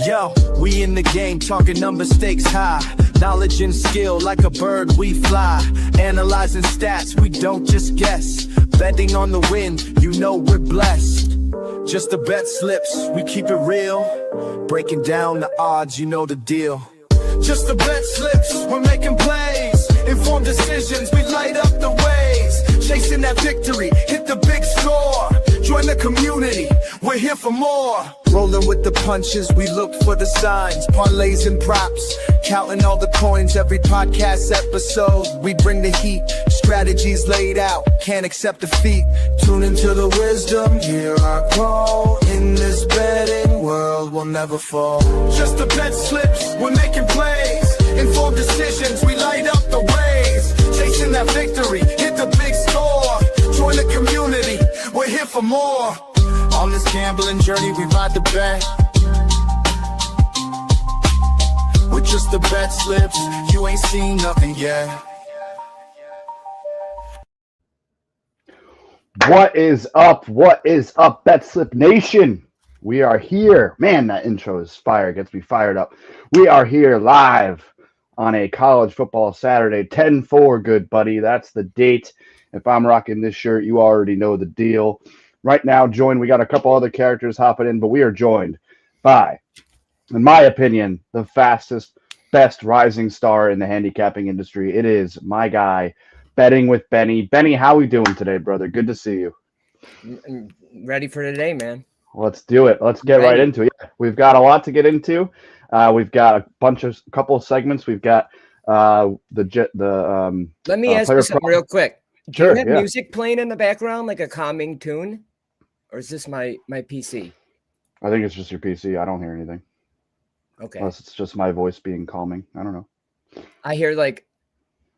Yo, we in the game, talking number stakes high. Knowledge and skill, like a bird we fly. Analyzing stats, we don't just guess. Betting on the win, you know we're blessed. Just the bet slips, we keep it real. Breaking down the odds, you know the deal. Just the bet slips, we're making plays. Informed decisions, we light up the ways. Chasing that victory, hit the big score. Join the community, we're here for more. Rolling with the punches, we look for the signs. Parlays and props, counting all the coins. Every podcast episode, we bring the heat. Strategies laid out, can't accept defeat. Tune into the wisdom, hear our call. In this betting world, we'll never fall. Just the bet slips, we're making plays. Informed decisions, we light up the ways. Chasing that victory, hit the big score. Join the community, we're here for more. On this gambling journey, we ride the bet. With just the bet slips, you ain't seen nothing yet. What is up? What is up, BetSlip Nation? We are here. Man, that intro is fire. Gets me fired up. We are here live on a college football Saturday, 10-4, good buddy. That's the date. If I'm rocking this shirt, you already know the deal. Right now, we got a couple other characters hopping in, but we are joined by, in my opinion, the fastest, best rising star in the handicapping industry. It is my guy, Betting with Benny. Benny, how we doing today, brother? Good to see you. I'm ready for today, man. Let's do it. Let's get right into it. Yeah, we've got a lot to get into. We've got a couple of segments. We've got Let me ask you something real quick. Sure, do you have music playing in the background, like a calming tune? Or is this my PC? I think it's just your PC. I don't hear anything. Okay. Unless it's just my voice being calming. I don't know. I hear like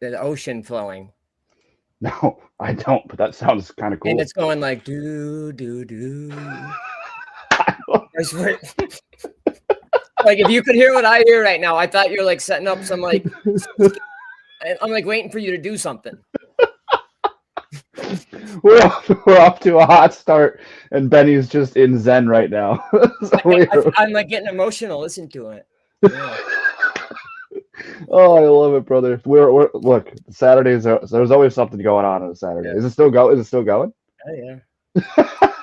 the ocean flowing. No, I don't, but that sounds kind of cool. And it's going like do do do. I swear. Like if you could hear what I hear right now, I thought you're like setting up some like I'm like waiting for you to do something. We're off to a hot start, and Benny's just in Zen right now. I'm like getting emotional listening to it. Yeah. Oh, I love it, brother. We're look, Saturdays. There's always something going on a Saturday. Yeah. Is it still going? Oh yeah.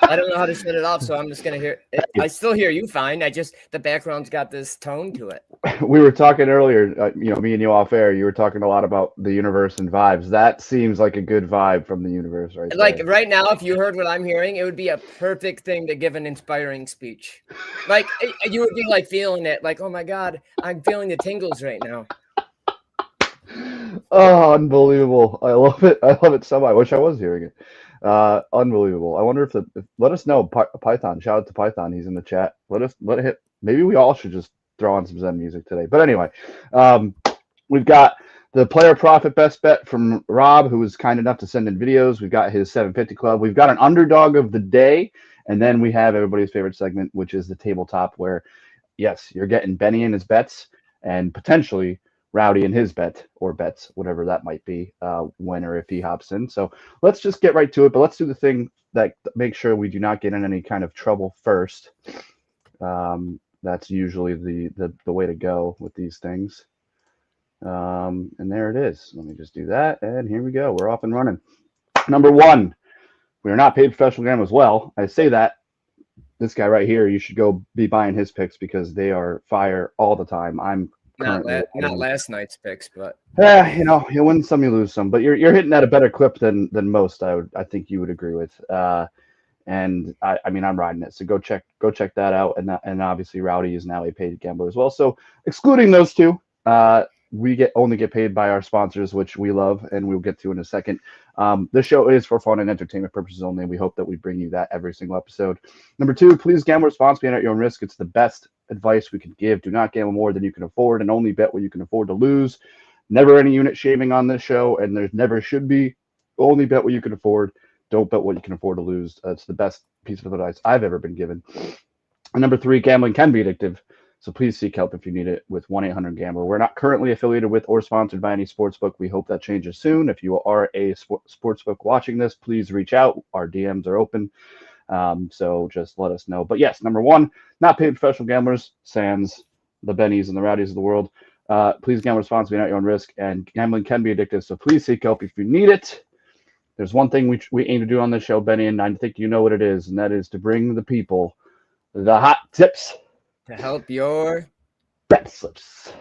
I don't know how to set it off, so I'm just gonna hear it. I still hear you fine. The background's got this tone to it. We were talking earlier, me and you off air. You were talking a lot about the universe and vibes. That seems like a good vibe from the universe, right? Like there. Right now, if you heard what I'm hearing, it would be a perfect thing to give an inspiring speech. Like you would be like feeling it, like, oh my God, I'm feeling the tingles right now. Oh, unbelievable! I love it. I love it so much. I wish I was hearing it. Unbelievable. I wonder if let us know. Python, shout out to Python. He's in the chat. Let it hit. Maybe we all should just throw on some Zen music today. But anyway, we've got the player profit best bet from Rob, who was kind enough to send in videos. We've got his 750 club. We've got an underdog of the day, and then we have everybody's favorite segment, which is the tabletop, where yes, you're getting Benny in his bets and potentially Rowdy in his bet or bets, whatever that might be, when or if he hops in. So let's just get right to it. But let's do the thing that makes sure we do not get in any kind of trouble first. That's usually the way to go with these things. And there it is. Let me just do that. And here we go. We're off and running. Number one, we are not paid professional gamblers. Well, I say that. This guy right here, you should go be buying his picks because they are fire all the time. I'm not last night's picks, but you win some, you lose some. But you're hitting at a better clip than most. I think you would agree with. And I mean, I'm riding it. So go check that out. And obviously, Rowdy is now a paid gambler as well. So excluding those two, we only get paid by our sponsors, which we love, and we'll get to in a second. This show is for fun and entertainment purposes only. And we hope that we bring you that every single episode. Number two, please gamble responsibly and at your own risk. It's the best advice we can give. Do not gamble more than you can afford, and only bet what you can afford to lose. Never any unit shaming on this show, and there never should be. Only bet what you can afford. Don't bet what you can afford to lose. That's the best piece of advice I've ever been given. And number three, gambling can be addictive, so please seek help if you need it with 1-800-GAMBLER. We're not currently affiliated with or sponsored by any sportsbook. We hope that changes soon. If you are a sportsbook watching this, please reach out. Our DMs are open. So just let us know. But yes, number one, not paid professional gamblers, sans the Bennies and the Rowdies of the world. Please gamble responsibly, not your own risk. And gambling can be addictive, so please seek help if you need it. There's one thing we aim to do on this show, Benny, and I think you know what it is, and that is to bring the people the hot tips To help your BetSlips.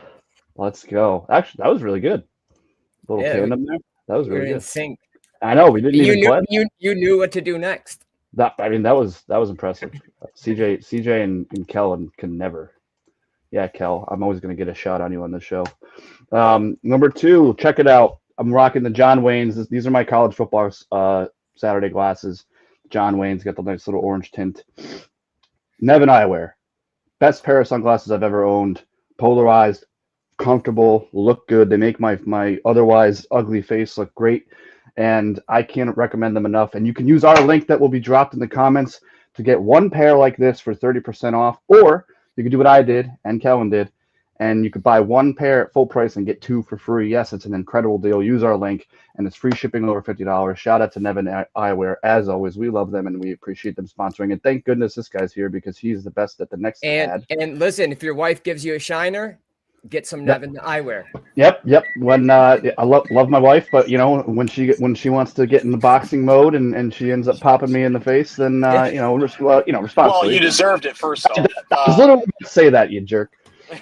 Let's go. Actually, that was really good. Little tandem there. That was really we're in good. sync. I know we didn't even play. You knew what to do next. That was impressive. CJ and Kellen can never. Yeah, Kel, I'm always going to get a shot on you on this show. Number two, check it out. I'm rocking the John Waynes. These are my college football Saturday glasses. John Wayne's got the nice little orange tint. Nevin Eyewear. Best pair of sunglasses I've ever owned. Polarized, comfortable, look good. They make my otherwise ugly face look great. And I can't recommend them enough. And you can use our link that will be dropped in the comments to get one pair like this for 30% off. Or you can do what I did and Kellen did. And you could buy one pair at full price and get two for free. Yes, it's an incredible deal. Use our link, and it's free shipping over $50. Shout out to Nevin Eyewear. As always, we love them, and we appreciate them sponsoring. And thank goodness this guy's here because he's the best at the next ad. And listen, if your wife gives you a shiner, get some Nevin Eyewear. Yep. When I love my wife, but when she wants to get in the boxing mode and she ends up popping me in the face, then responsibly. Well, you deserved it first off. I was literally going to say that, you jerk.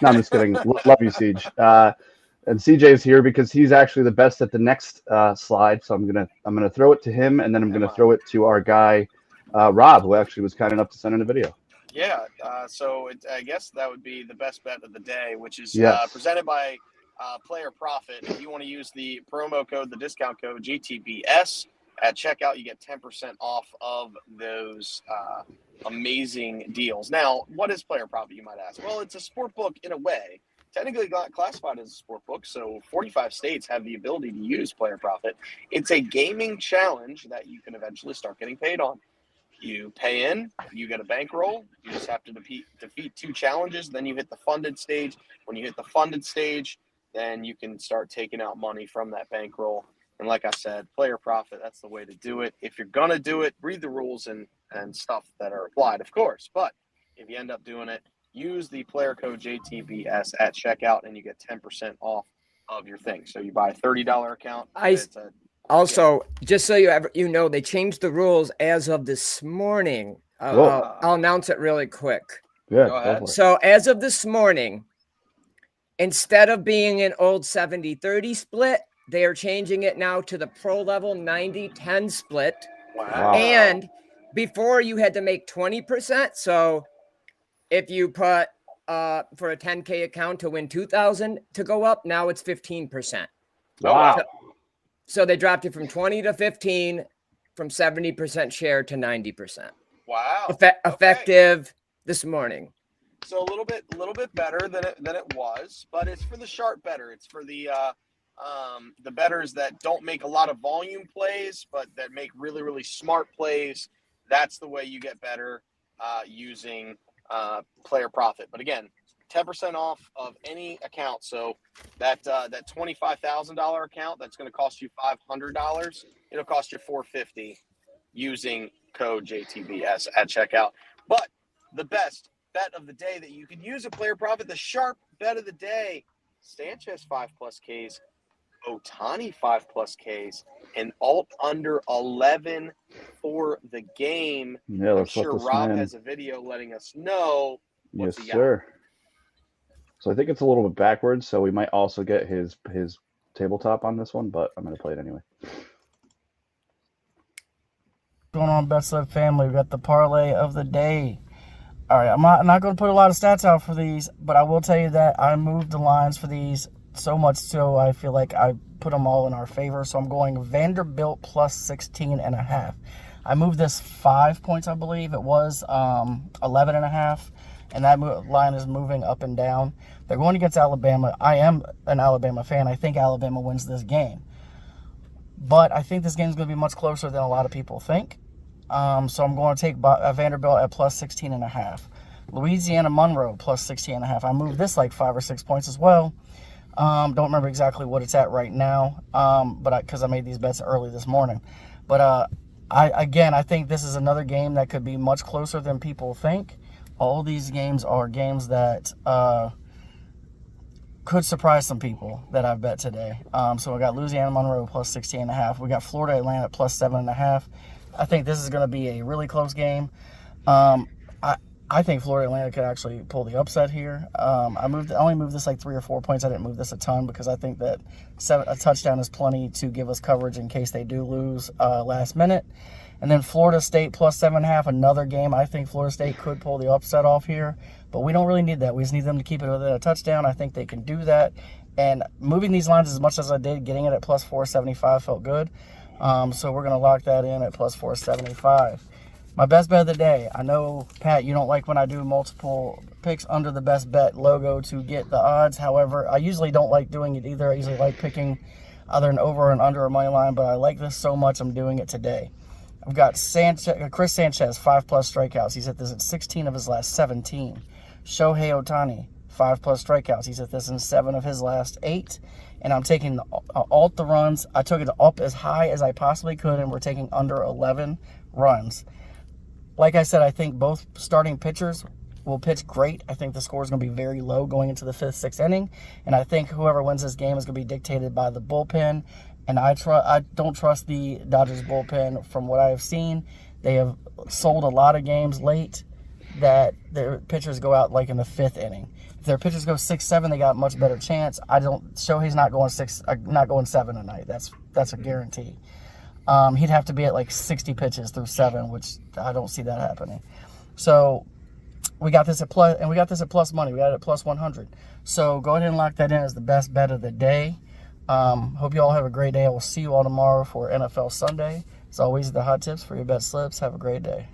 No, I'm just kidding. Love you, Siege. And CJ's here because he's actually the best at the next slide. So I'm gonna throw it to him, and then I'm gonna throw it to our guy Rob, who actually was kind enough to send in a video. Yeah. So I guess that would be the best bet of the day, which is presented by Player Profit. If you want to use the promo code, the discount code GTBS at checkout, you get 10% off of those amazing deals. Now, what is Player Profit, you might ask? Well, it's a sport book in a way. Technically not classified as a sport book, so 45 states have the ability to use Player Profit. It's a gaming challenge that you can eventually start getting paid on. You pay in, you get a bankroll, you just have to defeat 2 challenges, then you hit the funded stage. When you hit the funded stage, then you can start taking out money from that bankroll. And like I said, Player Profit, that's the way to do it. If you're going to do it, read the rules and stuff that are applied, of course. But if you end up doing it, use the player code JTBS at checkout, and you get 10% off of your thing. So you buy a $30 account. Just so you know, they changed the rules as of this morning. I'll announce it really quick. Yeah, go ahead. So as of this morning, instead of being an old 70-30 split, they are changing it now to the pro level 90-10 split. Wow. And before you had to make 20%. So if you put for a 10K account to win 2,000 to go up, now it's 15%. Wow. So they dropped it from 20 to 15, from 70% share to 90%. Wow. Effective this morning. So a little bit better than it was, but it's for the sharp better. It's for the bettors that don't make a lot of volume plays, but that make really, really smart plays. That's the way you get better using Player Profit. But again, 10% off of any account. So that $25,000 account, that's going to cost you $500. It'll cost you $450 using code JTBS at checkout. But the best bet of the day that you could use a Player Profit, the sharp bet of the day, Sanchez 5+ Ks, Ohtani 5+ Ks, and alt under 11 for the game. Yeah, I'm sure Rob has a video letting us know. Yes, sir. So I think it's a little bit backwards, so we might also get his tabletop on this one, but I'm going to play it anyway. Going on, BetSlips family? We got the parlay of the day. All right, I'm not going to put a lot of stats out for these, but I will tell you that I moved the lines for these so much so I feel like I put them all in our favor. So I'm going Vanderbilt plus 16.5. I moved this 5 points, I believe. It was 11.5, and that line is moving up and down. They're going against Alabama. I am an Alabama fan. I think Alabama wins this game. But I think this game is going to be much closer than a lot of people think. So I'm going to take Vanderbilt at plus 16.5. Louisiana Monroe plus 16.5. I moved this like 5 or 6 points as well. Don't remember exactly what it's at right now, but because I made these bets early this morning. But I think this is another game that could be much closer than people think. All these games are games that could surprise some people that I've bet today. So we got Louisiana Monroe plus 16.5. We got Florida Atlantic plus 7.5. I think this is going to be a really close game. I think Florida Atlantic could actually pull the upset here. I only moved this like 3 or 4 points. I didn't move this a ton because I think that a touchdown is plenty to give us coverage in case they do lose last minute. And then Florida State plus 7.5, another game. I think Florida State could pull the upset off here, but we don't really need that. We just need them to keep it within a touchdown. I think they can do that. And moving these lines as much as I did, getting it at plus 475 felt good. So we're going to lock that in at plus 475. My best bet of the day. I know, Pat, you don't like when I do multiple picks under the best bet logo to get the odds. However, I usually don't like doing it either. I usually like picking either an over and under a money line, but I like this so much I'm doing it today. I've got Chris Sanchez, 5+ strikeouts. He's hit this at 16 of his last 17. Shohei Ohtani, 5+ strikeouts. He's hit this in 7 of his last 8. And I'm taking alt the runs. I took it up as high as I possibly could, and we're taking under 11 runs. Like I said, I think both starting pitchers will pitch great. I think the score is going to be very low going into the 5th, 6th inning. And I think whoever wins this game is going to be dictated by the bullpen. And I don't trust the Dodgers bullpen from what I have seen. They have sold a lot of games late that their pitchers go out like in the 5th inning. If their pitchers go 6, 7, they got a much better chance. Shohei's not going 7 tonight. That's a guarantee. He'd have to be at like 60 pitches through 7, which I don't see that happening. So we got this at plus, and we got this at plus money. We got it at plus 100. So go ahead and lock that in as the best bet of the day. Hope you all have a great day. I will see you all tomorrow for NFL Sunday. As always, the hot tips for your bet slips. Have a great day.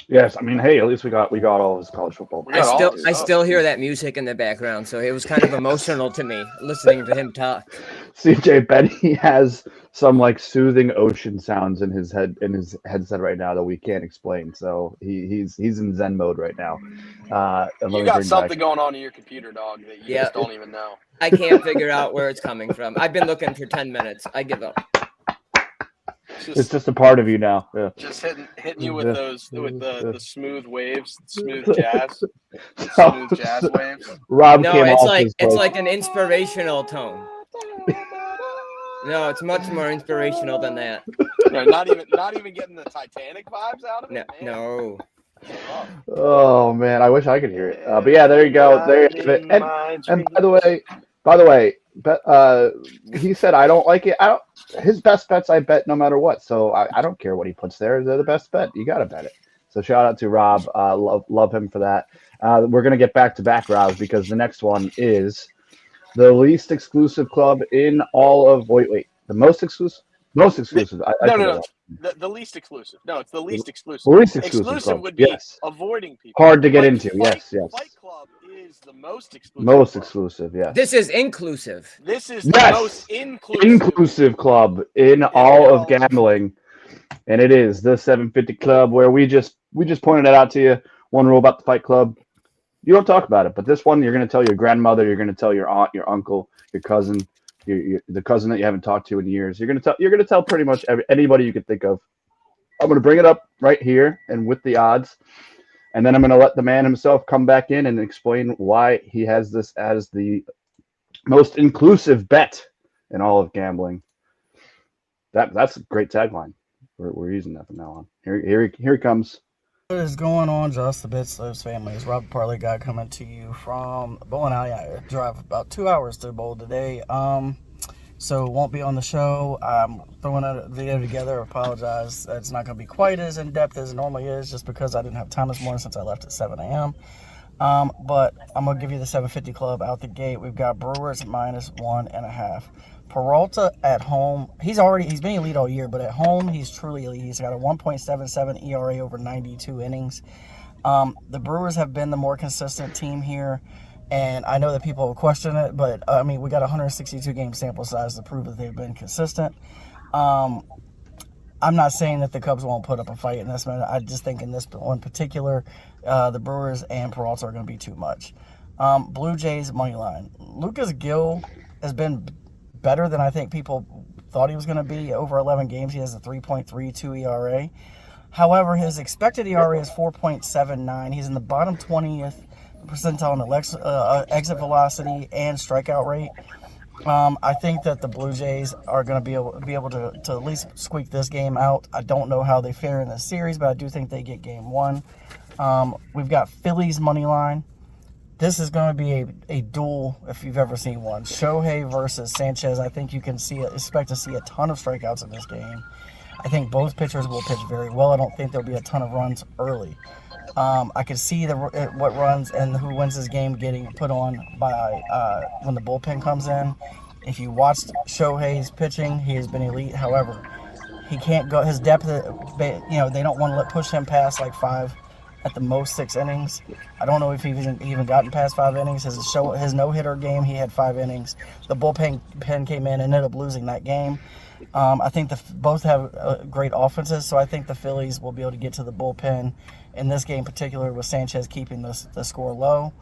Yes, I mean, hey, at least we got all this college football. I still hear that music in the background, so it was kind of emotional to me listening to him talk. CJ Benny has some like soothing ocean sounds in his headset right now that we can't explain. So he's in Zen mode right now. You got something going on in your computer, dog, that you just don't even know. I can't figure out where it's coming from. I've been looking for 10 minutes. I give up. It's just a part of you now. Yeah. Just hitting you with the smooth waves, smooth jazz waves. Rob no, came it's like an inspirational tone. No, it's much more inspirational than that. No, not even getting the Titanic vibes out of it. No. Oh man, I wish I could hear it. But yeah, there you go. There you have it. And by the way, he said I don't like it. His best bets I bet no matter what. So I don't care what he puts there. They're the best bet. You got to bet it. So shout out to Rob. Love him for that. We're gonna get back to back, Rob, because the next one is the least exclusive club in all of the most exclusive. Most exclusive. No. The least exclusive. No, it's the least exclusive. The least exclusive would be avoiding people. Hard to get into. Yes. Fight Club is the most exclusive. Most exclusive. Yes. This is inclusive. This is the most inclusive club in all of gambling, and it is the 750 Club, where we just pointed it out to you. One rule about the Fight Club: you don't talk about it. But this one, you're going to tell your grandmother, you're going to tell your aunt, your uncle, your cousin. The cousin that you haven't talked to in years. You're gonna tell pretty much anybody you could think of. I'm gonna bring it up right here and with the odds, and then I'm gonna let the man himself come back in and explain why he has this as the most inclusive bet in all of gambling. That's a great tagline. We're using that from now on. Here he comes. What is going on, Just the BetSlips family? It's Rob Parlay Guy coming to you from bowling alley. I drive about 2 hours to bowl today. So won't be on the show. I'm throwing a video together. Apologize. It's not going to be quite as in depth as it normally is, just because I didn't have time this morning since I left at 7 a.m. But I'm going to give you the 750 Club out the gate. We've got Brewers -1.5. Peralta at home, he's been elite all year, but at home he's truly elite. He's got a 1.77 ERA over 92 innings. The Brewers have been the more consistent team here, and I know that people will question it, but I mean, we got a 162 game sample size to prove that they've been consistent. I'm not saying that the Cubs won't put up a fight in this one. I just think in this one particular, the Brewers and Peralta are going to be too much. Blue Jays money line. Lucas Gill has been better than I think people thought he was going to be. Over 11 games, he has a 3.32 ERA. However, his expected ERA is 4.79. He's in the bottom 20th percentile in exit velocity and strikeout rate. I think that the Blue Jays are going to be able to at least squeak this game out. I don't know how they fare in the series, but I do think they get game one. We've got Phillies money line. This is going to be a duel if you've ever seen one. Shohei versus Sanchez. I think you can expect to see a ton of strikeouts in this game. I think both pitchers will pitch very well. I don't think there'll be a ton of runs early. I can see what runs and who wins this game getting put on by when the bullpen comes in. If you watched Shohei's pitching, he has been elite. However, he can't go. His depth, they don't want to push him past like 5, at the most 6 innings. I don't know if he's even gotten past 5 innings. His no-hitter game, he had 5 innings. The bullpen came in and ended up losing that game. I think both have great offenses, so I think the Phillies will be able to get to the bullpen in this game, in particular with Sanchez keeping the score low.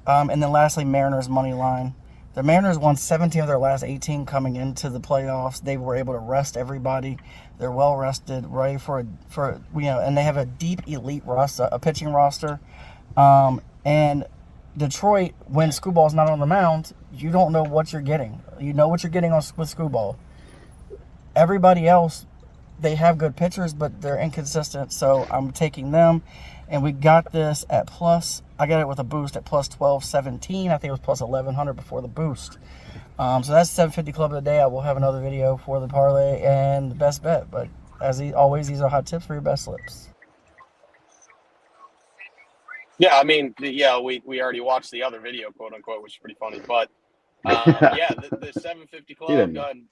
And then lastly, Mariners money line. The Mariners won 17 of their last 18 coming into the playoffs. They were able to rest everybody. They're well rested, ready and they have a deep elite roster, a pitching roster. And Detroit, when Scooball's not on the mound, you don't know what you're getting. You know what you're getting with Scooball. Everybody else, they have good pitchers, but they're inconsistent. So I'm taking them, and we got this at plus. I got it with a boost at plus 1217. I think it was plus 1100 before the boost. So that's 750 Club of the Day. I will have another video for the parlay and the best bet. But as always, these are hot tips for your best slips. Yeah, I mean, we already watched the other video, quote unquote, which is pretty funny. But the 750 Club, go ahead and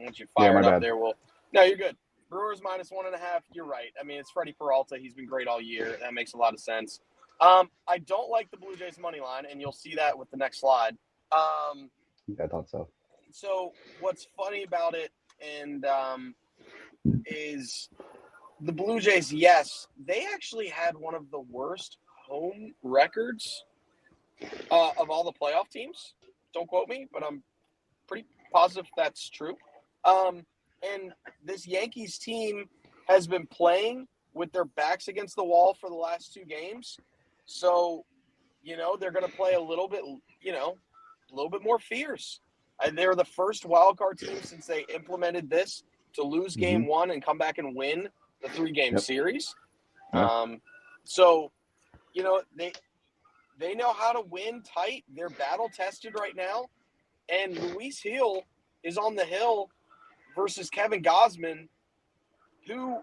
once you fire it up there, no, you're good. Brewers minus 1.5. You're right. I mean, it's Freddie Peralta. He's been great all year. That makes a lot of sense. I don't like the Blue Jays money line, and you'll see that with the next slide. I thought so. So what's funny about it is the Blue Jays, yes, they actually had one of the worst home records of all the playoff teams. Don't quote me, but I'm pretty positive that's true. And this Yankees team has been playing with their backs against the wall for the last 2 games. So, they're going to play a little bit more fierce. And they're the first wild card team since they implemented this to lose game 1 and come back and win the 3-game series. So, they know how to win tight. They're battle tested right now. And Luis Gil is on the hill versus Kevin Gausman, who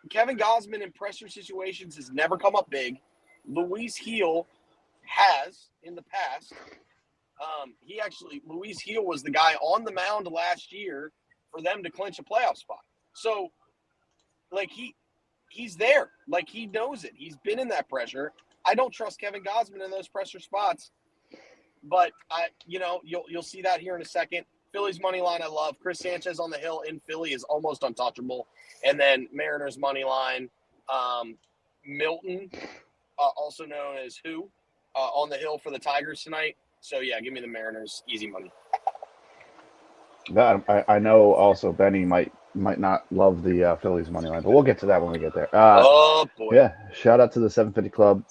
Kevin Gausman in pressure situations has never come up big. Luis Gil has in the past. Luis Gil was the guy on the mound last year for them to clinch a playoff spot. So, he's there. He knows it. He's been in that pressure. I don't trust Kevin Gausman in those pressure spots, but you'll see that here in a second. Phillies money line, I love. Chris Sanchez on the hill in Philly is almost untouchable. And then Mariners money line, Milton, also known as on the hill for the Tigers tonight. So yeah, give me the Mariners, easy money. I know also Benny might not love the Phillies money line, but we'll get to that when we get there. Oh boy! Yeah, shout out to the 750 Club,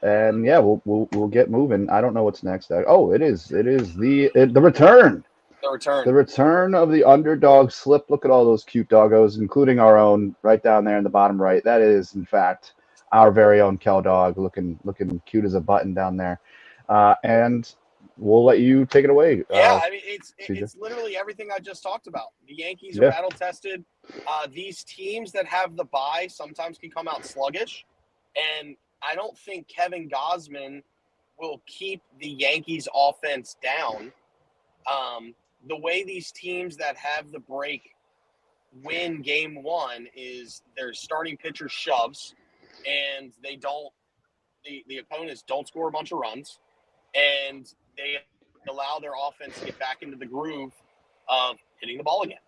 and yeah, we'll get moving. I don't know what's next. It is the return. The return of the underdog slip. Look at all those cute doggos, including our own right down there in the bottom right. That is, in fact, our very own Kel dog, looking cute as a button down there. And we'll let you take it away. Yeah, I mean, it's literally everything I just talked about. The Yankees are battle tested. These teams that have the bye sometimes can come out sluggish, and I don't think Kevin Gausman will keep the Yankees offense down. The way these teams that have the break win game 1 is their starting pitcher shoves, and the opponents don't score a bunch of runs, and they allow their offense to get back into the groove of hitting the ball again.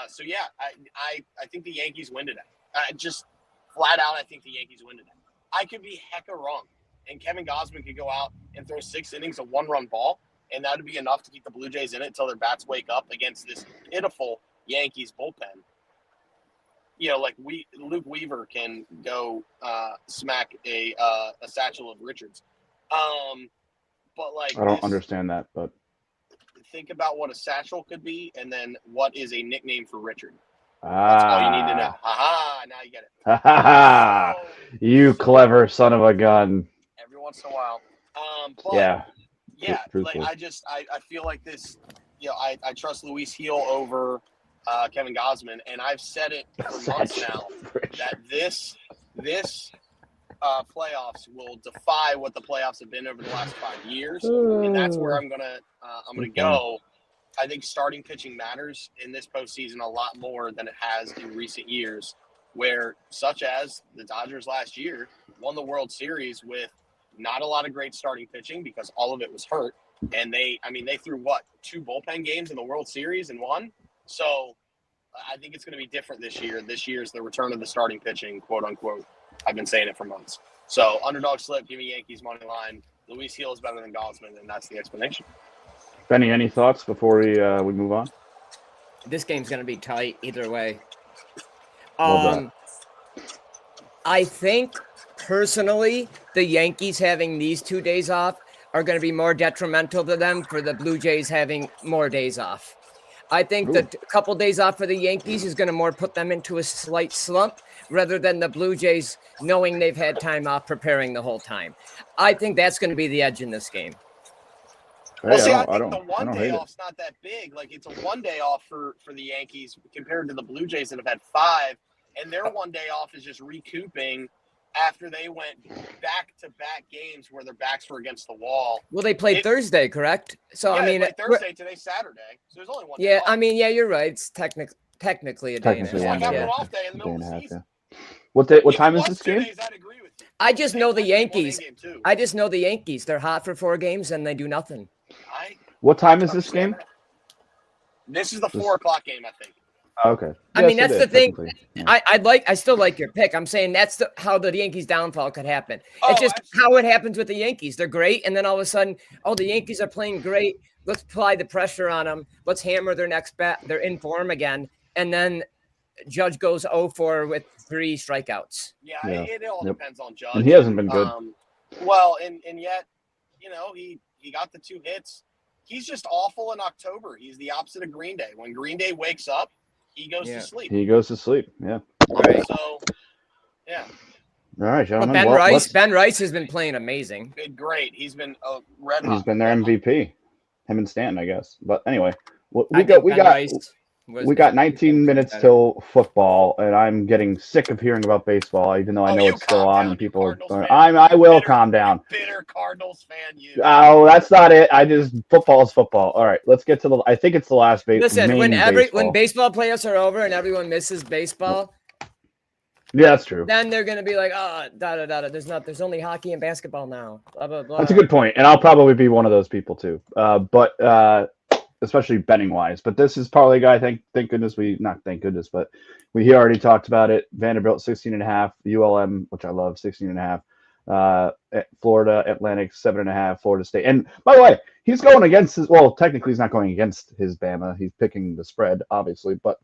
So yeah, I think the Yankees win today. Just flat out, I think the Yankees win today. I could be hecka wrong, and Kevin Gausman could go out and throw 6 innings of 1-run ball, and that would be enough to keep the Blue Jays in it until their bats wake up against this pitiful Yankees bullpen. Like Luke Weaver can go smack a satchel of Richards. But like I don't understand that, but think about what a satchel could be, and then what is a nickname for Richard. That's all you need to know. Ha! Now you get it. Ha! You clever son of a gun. Every once in a while. But yeah. Like I feel like this. I trust Luis Heel over Kevin Gausman, and I've said it for months now that this playoffs will defy what the playoffs have been over the last 5 years, and that's where I'm gonna go. I think starting pitching matters in this postseason a lot more than it has in recent years, where such as the Dodgers last year won the World Series with not a lot of great starting pitching because all of it was hurt, and they threw 2 bullpen games in the World Series and won. So I think it's going to be different this year. This year's the return of the starting pitching, quote unquote. I've been saying it for months. So underdog slip, give me Yankees money line. Luis Heel is better than Gausman, and that's the explanation. Benny, any thoughts before we move on? This game's going to be tight either way. I think personally, the Yankees having these 2 days off are going to be more detrimental to them for the Blue Jays having more days off. I think that a couple days off for the Yankees is going to more put them into a slight slump rather than the Blue Jays knowing they've had time off preparing the whole time. I think that's going to be the edge in this game. Well, see, I think the 1 day off's not that big. Like, it's a 1 day off for the Yankees compared to the Blue Jays that have had 5, and their 1 day off is just recouping after they went back-to-back games where their backs were against the wall. Well, they played Thursday, correct? So they played Thursday, today's Saturday. So there's only 1 day off. You're right. It's technically a day and a half. It's like having an off day in the middle of the season. What time is this game? I'd agree with you. I just know the Yankees. They're hot for 4 games and they do nothing. What time is this game? This is the 4 o'clock game, I think. Okay. That's the thing. Yeah. I still like your pick. I'm saying that's how the Yankees' downfall could happen. It's just how it happens with the Yankees. They're great, and then all of a sudden, the Yankees are playing great. Let's apply the pressure on them. Let's hammer their next bat. They're in form again, and then Judge goes 0-4 with 3 strikeouts. Yeah. It all depends on Judge. And he hasn't been good. And yet, he got the 2 hits. He's just awful in October. He's the opposite of Green Day. When Green Day wakes up, he goes to sleep. He goes to sleep. Yeah. All right. So, yeah. All right, gentlemen. Ben Rice has been playing amazing. Been great. He's been red hot. He's been their MVP. Him and Stanton, I guess. But anyway, we got 19 minutes till football, and I'm getting sick of hearing about baseball, even though I know it's still on and people are. I will calm down. Bitter Cardinals fan, you. Oh, that's not it. Football is football. All right, let's get to I think it's the last Listen, when baseball playoffs are over and everyone misses baseball. Yeah, that's true. Then they're gonna be like, there's only hockey and basketball now. Blah blah blah. That's a good point, and I'll probably be one of those people too. But especially betting wise. But this is probably a guy. Thank goodness but he already talked about it. Vanderbilt 16.5, ULM, which I love, 16.5. Florida Atlantic 7.5, Florida State. And by the way, he's going against technically he's not going against his Bama. He's picking the spread, obviously. But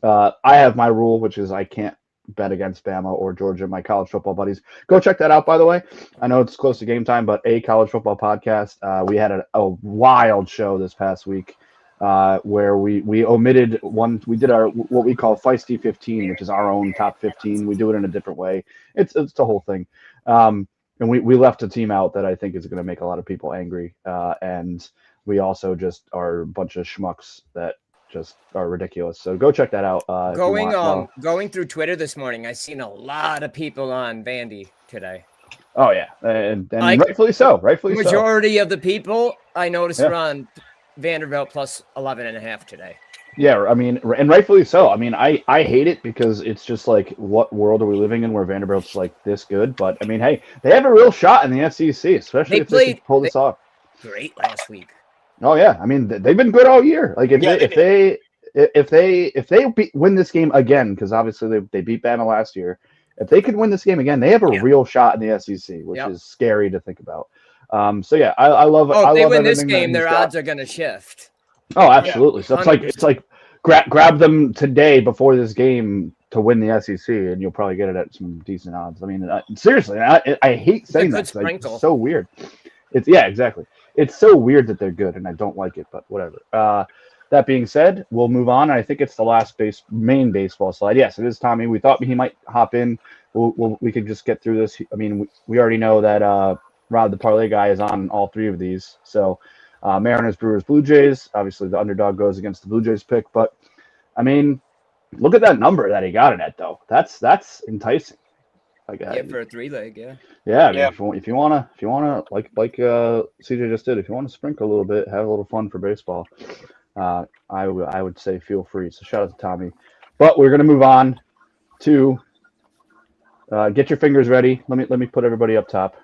I have my rule, which is I can't bet against Bama or Georgia, my college football buddies. Go check that out, by the way. I know it's close to game time, but a college football podcast. We had a wild show this past week where we omitted one. We did our what we call Feisty 15, which is our own top 15. We do it in a different way. It's the whole thing. And we left a team out that I think is going to make a lot of people angry. And we also just are a bunch of schmucks that just are ridiculous. So go check that out. Going through Twitter this morning, I seen a lot of people on Vandy today. Oh yeah, and rightfully so. Majority of the people I noticed were on Vanderbilt plus 11.5 today. Yeah, I mean, and rightfully so. I mean, I hate it because it's just like, what world are we living in where Vanderbilt's like this good? But I mean, hey, they have a real shot in the SEC, especially if they can pull this off. Great last week. Oh yeah, I mean they've been good all year. Like if they win this game again, because obviously they beat Bama last year. If they could win this game again, they have a real shot in the SEC, which is scary to think about. So yeah, I love it. Oh, if they win this everything that game, their he's got. odds are going to shift. Oh, absolutely. So 100%. it's like grab them today before this game to win the SEC, and you'll probably get it at some decent odds. I mean, seriously, I hate saying that. It's a good sprinkle. It's so weird. Yeah, exactly. It's so weird that they're good, and I don't like it, but whatever. That being said, we'll move on. I think it's the last main baseball slide. Yes, it is Tommy. We thought he might hop in. We could just get through this. I mean, we already know that Rob the Parlay guy is on all three of these. So Mariners, Brewers, Blue Jays. Obviously, the underdog goes against the Blue Jays pick. But, I mean, look at that number that he got it at, though. That's enticing. Yeah, for a 3-leg, yeah. Yeah, I mean, if you wanna, like CJ just did, if you want to sprinkle a little bit, have a little fun for baseball, I would say feel free. So shout out to Tommy. But we're gonna move on to get your fingers ready. Let me put everybody up top.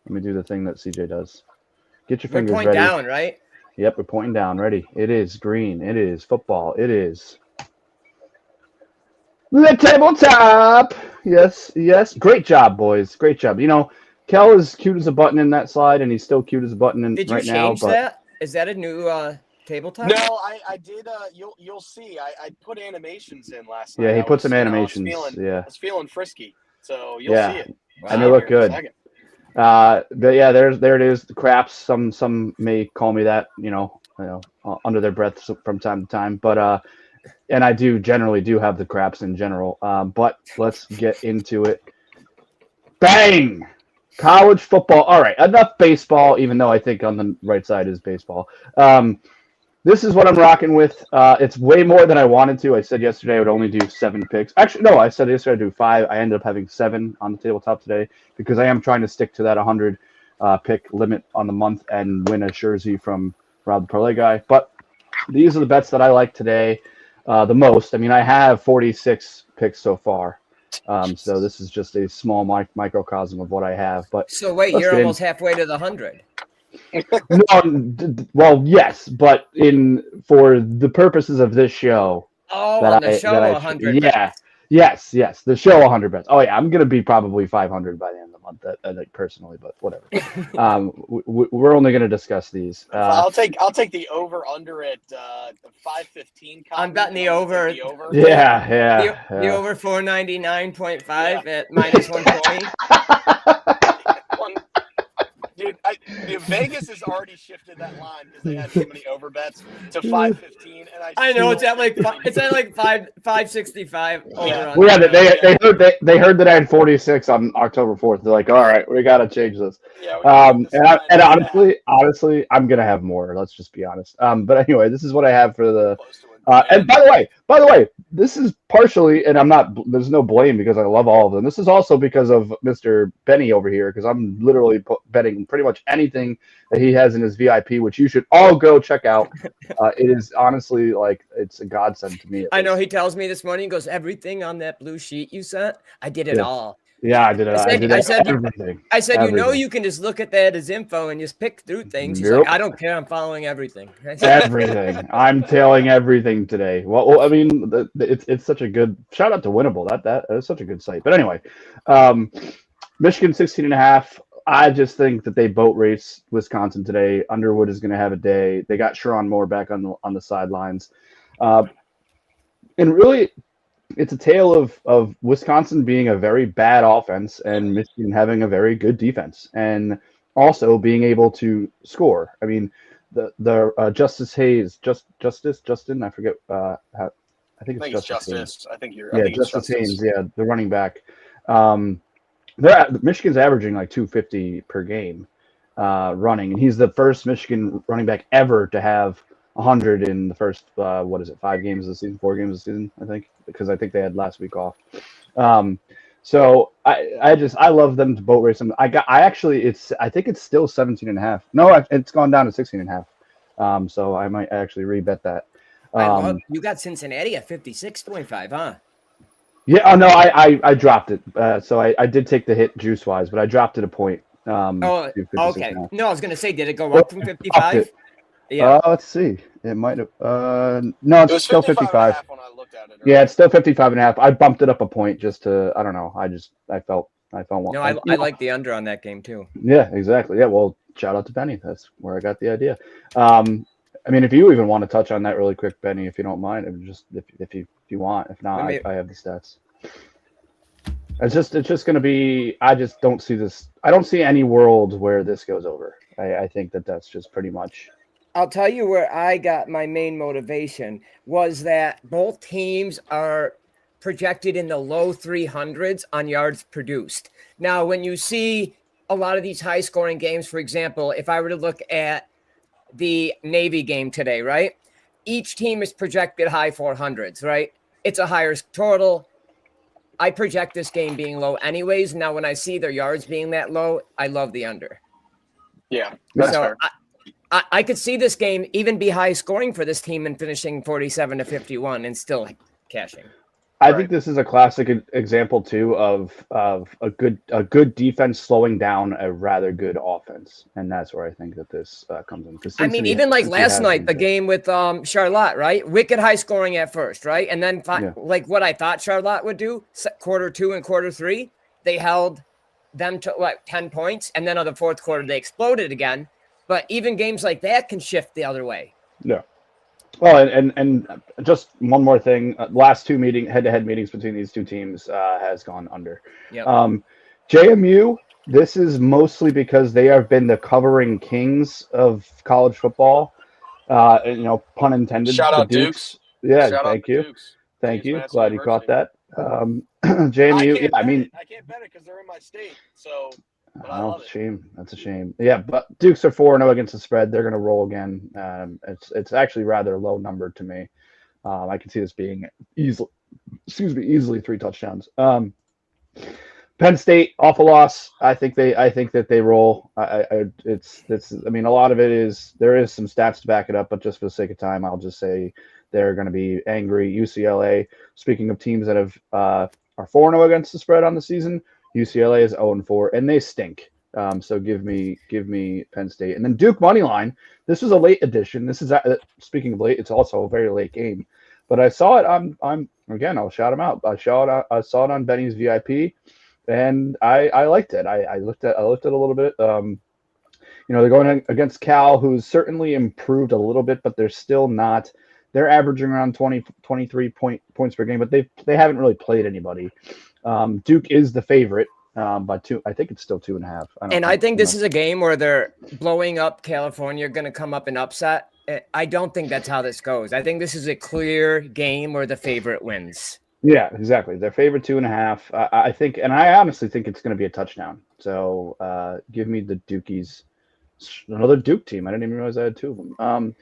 Let me do the thing that CJ does. Get your fingers ready. We're pointing down, right? Yep, we're pointing down. Ready? It is green. It is football. It is the tabletop. Yes. Great job, boys. Great job. You know, Kel is cute as a button in that slide, and he's still cute as a button right now. Did you change that? Is that a new tabletop? No, I did. You'll see. I put animations in last night. Yeah, he put some animations. I was feeling frisky, so you'll see it. Wow. And they look good. But yeah, there it is. The craps. Some may call me that. You know, under their breath from time to time. But and I generally do have the craps in general. But let's get into it. Bang! College football. All right, enough baseball, even though I think on the right side is baseball. This is what I'm rocking with. It's way more than I wanted to. I said yesterday I would only do 7 picks. Actually, no, I said yesterday I'd do 5. I ended up having 7 on the tabletop today because I am trying to stick to that 100 pick limit on the month and win a jersey from Rob the Parlay guy. But these are the bets that I like today the most. I mean, I have 46 picks so far. So this is just a small microcosm of what I have. But so wait, you're almost halfway to the 100. No, well, yes, but for the purposes of this show. Oh, on the show, 100. Yeah, yes, the show 100 bets. Oh yeah, I'm gonna be probably 500 by the end of the month, I think personally, but whatever. We're only gonna discuss these. I'll take the over under at 515. I'm betting the over. Yeah. The over 499.5 at minus 120. Dude, Vegas has already shifted that line because they had too many over bets to 515, and I know it's at like 565. Yeah, they heard that I had 46 on October 4th. They're like, all right, we got to change this. Yeah, and honestly, I'm gonna have more. Let's just be honest. But anyway, this is what I have for the. And by the way, this is partially, and there's no blame because I love all of them. This is also because of Mr. Benny over here, because I'm literally betting pretty much anything that he has in his VIP, which you should all go check out. It is honestly it's a godsend to me. I know he tells me this morning, he goes, everything on that blue sheet you sent, I did it all. Yeah, I did it. I said everything. I said, everything. You can just look at that as info and just pick through things. He's like, I don't care. I'm following everything. Everything. I'm tailing everything today. Well, I mean, it's such a good shout out to Winnable. That is such a good site. But anyway, Michigan 16.5. I just think that they boat race Wisconsin today. Underwood is going to have a day. They got Sharon Moore back on the sidelines, and really. It's a tale of Wisconsin being a very bad offense and Michigan having a very good defense, and also being able to score. I mean, the Justin. I forget. I think it's Justice. I think you're. Yeah, Justice Haynes. Yeah, the running back. Michigan's averaging like 250 per game running, and he's the first Michigan running back ever to have 100 in the first 5 games of the season, 4 games of the season, I think, because I think they had last week off. So I love them to boat race them. I think it's still 17.5. No, it's gone down to 16.5. So I might actually rebet that. You got Cincinnati at 56.5, huh? Yeah. Oh no, I dropped it. So I did take the hit juice wise, but I dropped it a point. Okay. No, I was gonna say, did it go up from 55? Yeah. Let's see. It might have. No, it's still 55. When I looked at it. Yeah, it's still 55.5. I bumped it up a point just to. I don't know. I felt. No, I like the under on that game too. Yeah, exactly. Yeah, well, shout out to Benny. That's where I got the idea. I mean, if you even want to touch on that really quick, Benny, if you don't mind, just if you want. If not, I have the stats. It's just going to be. I just don't see this. I don't see any world where this goes over. I think that's just pretty much. I'll tell you where I got my main motivation was that both teams are projected in the low 300s on yards produced. Now, when you see a lot of these high scoring games, for example, if I were to look at the Navy game today, right? Each team is projected high 400s, right? It's a higher total. I project this game being low anyways. Now, when I see their yards being that low, I love the under. Yeah, that's so fair. I could see this game even be high scoring for this team and finishing 47-51 and still cashing. I think this is a classic example too of a good defense slowing down a rather good offense, and that's where I think that this comes in. I mean, even like last night, the game with Charlotte, right? Wicked high scoring at first, right? And then like what I thought Charlotte would do, quarter 2 and quarter 3, they held them to 10 points, and then on the fourth quarter they exploded again. But even games like that can shift the other way. Yeah. Well, and just one more thing. Last two head-to-head meetings between these two teams has gone under. Yep. JMU, this is mostly because they have been the covering kings of college football. Pun intended. Shout out Dukes. Yeah, Shout thank you. Dukes. Thank you. Mass Glad University. you caught that. JMU, I can't bet it because they're in my state. So. Shame. That's a shame. Yeah, but Dukes are 4-0 against the spread. They're going to roll again. It's actually rather low number to me. I can see this being easily 3 touchdowns. Penn State, awful loss. I think that they roll. I mean, a lot of it is there is some stats to back it up, but just for the sake of time, I'll just say they're going to be angry. UCLA. Speaking of teams that are 4-0 against the spread on the season. UCLA is 0-4, and they stink. So give me Penn State, and then Duke money line. This was a late edition. This is speaking of late, it's also a very late game. But I saw it. I'm again. I'll shout him out. I saw it on Benny's VIP, and I liked it. I looked at a little bit. They're going against Cal, who's certainly improved a little bit, but they're still not. They're averaging around 23 points per game, but they haven't really played anybody. Duke is the favorite by 2. I think it's still 2.5. I think this is a game where they're blowing up California, going to come up and upset. I don't think that's how this goes. I think this is a clear game where the favorite wins. Yeah, exactly. They're favorite 2.5. I think, and I honestly think it's going to be a touchdown. So give me the Dukies. Another Duke team. I didn't even realize I had 2 of them.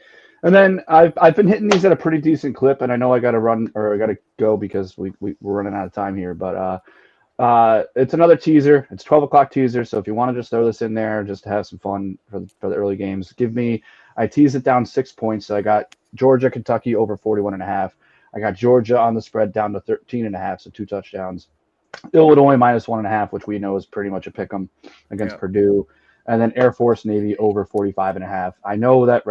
And then I've been hitting these at a pretty decent clip, and I know I got to go because we're running out of time here. But it's another teaser. It's 12 o'clock teaser. So if you want to just throw this in there, just to have some fun for the early games, I teased it down 6 points. So I got Georgia, Kentucky over 41.5. I got Georgia on the spread down to 13.5, so 2 touchdowns. Illinois minus 1.5, which we know is pretty much a pick 'em against Purdue. And then Air Force Navy over 45.5. I know that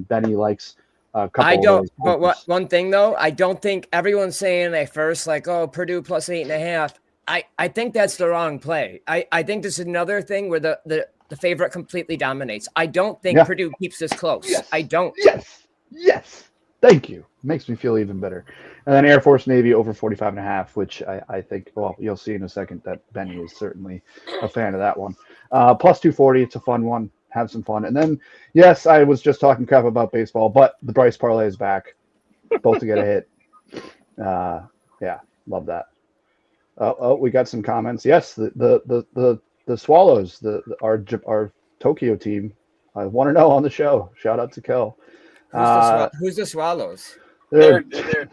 Benny likes a couple. I don't. But one thing though, I don't think everyone's saying at first like, oh, Purdue plus 8.5. I think that's the wrong play. I think this is another thing where the favorite completely dominates. I don't think Purdue keeps this close. Yes. I don't. Yes. Thank you. Makes me feel even better. And then Air Force Navy over 45.5, which I think, well, you'll see in a second that Benny is certainly a fan of that one. Plus 240, it's a fun one. Have some fun. And then, yes, I was just talking crap about baseball, but the Bryce parlay is back. Both to get a hit. Yeah, love that. Oh, we got some comments. Yes, the Swallows, our Tokyo team, I want to know on the show. Shout out to Kel. Who's the Swallows? They're the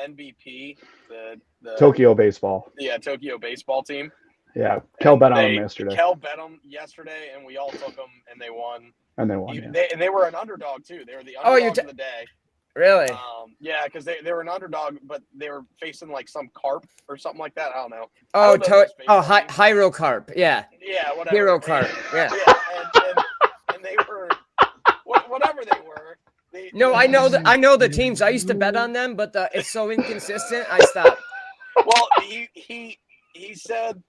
NBP, the Tokyo baseball. Yeah, Tokyo baseball team. Yeah, Kel bet on them yesterday. Kel bet them yesterday, and we all took them, and they won. They were an underdog too. They were the underdog of the day. Really? Yeah, because they were an underdog, but they were facing like some carp or something like that. I don't know. Hiro Carp. Yeah. Yeah, whatever. Hero Carp. Yeah. And they were whatever they were. I know the teams. I used to bet on them, but it's so inconsistent. I stopped. Well, he he said,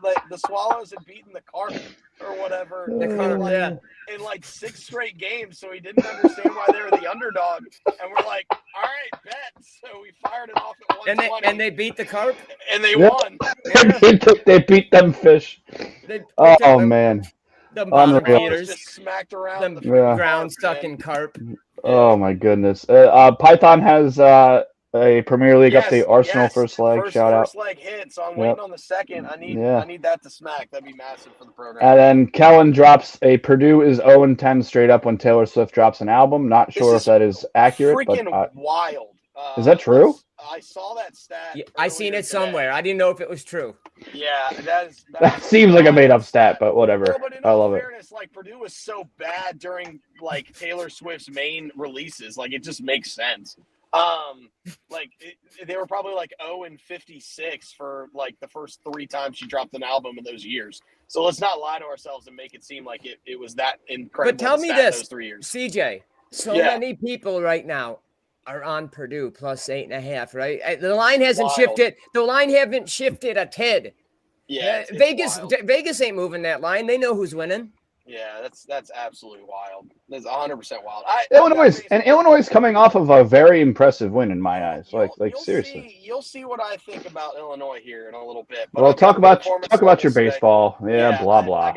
like the Swallows had beaten the Carp or whatever. The Carp, yeah. In like 6 straight games, so he didn't understand why they were the underdog. And we're like, all right, bet. So we fired it off at 120. And they beat the Carp? And they won. They beat them fish. Oh, man. The bottom Unreal. feeders. Just smacked around the ground sucking Carp. Oh, my goodness. Python has a Premier League update. Arsenal first leg. Shout out. First leg hit, so I'm waiting on the second. I need that to smack. That'd be massive for the program. And then Kellen drops a Purdue is 0-10 straight up when Taylor Swift drops an album. Not sure if that is accurate, freaking but wild. Is that true? I saw that stat. I seen it somewhere. I didn't know if it was true. Yeah, that seems like a made up stat, but whatever. No, but in I love fairness, like Purdue was so bad during like Taylor Swift's main releases, like it just makes sense. They were probably like 0-56 for like the first 3 times she dropped an album in those years. So let's not lie to ourselves and make it seem like it was that incredible. But tell me this, those 3 years. CJ. Many people right now are on Purdue plus 8.5, right? The line hasn't shifted. The line haven't shifted a tid. Yeah, Vegas ain't moving that line. They know who's winning. Yeah, that's absolutely wild. That's 100% wild. Illinois is coming off of a very impressive win in my eyes. Like seriously. You'll see what I think about Illinois here in a little bit. But well, talk about your baseball. Yeah, blah blah.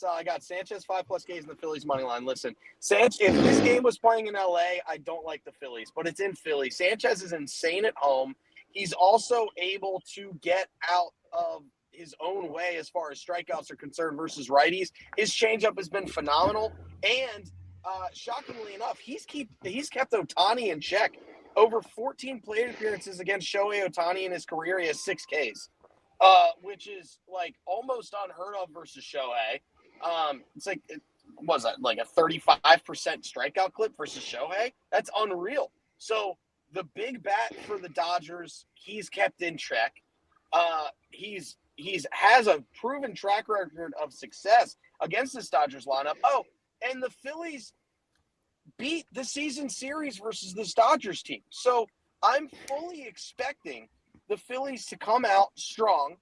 I got Sanchez 5+ Ks in the Phillies money line. Listen, if this game was playing in LA, I don't like the Phillies, but it's in Philly. Sanchez is insane at home. He's also able to get out of his own way as far as strikeouts are concerned versus righties. His changeup has been phenomenal, and shockingly enough, he's kept Ohtani in check. Over 14 plate appearances against Shohei Ohtani in his career, he has 6 Ks, which is like almost unheard of versus Shohei. It's like, what was that, like a 35% strikeout clip versus Shohei? That's unreal. So the big bat for the Dodgers, he's kept in check. He's has a proven track record of success against this Dodgers lineup. Oh, and the Phillies beat the season series versus this Dodgers team. So I'm fully expecting the Phillies to come out strong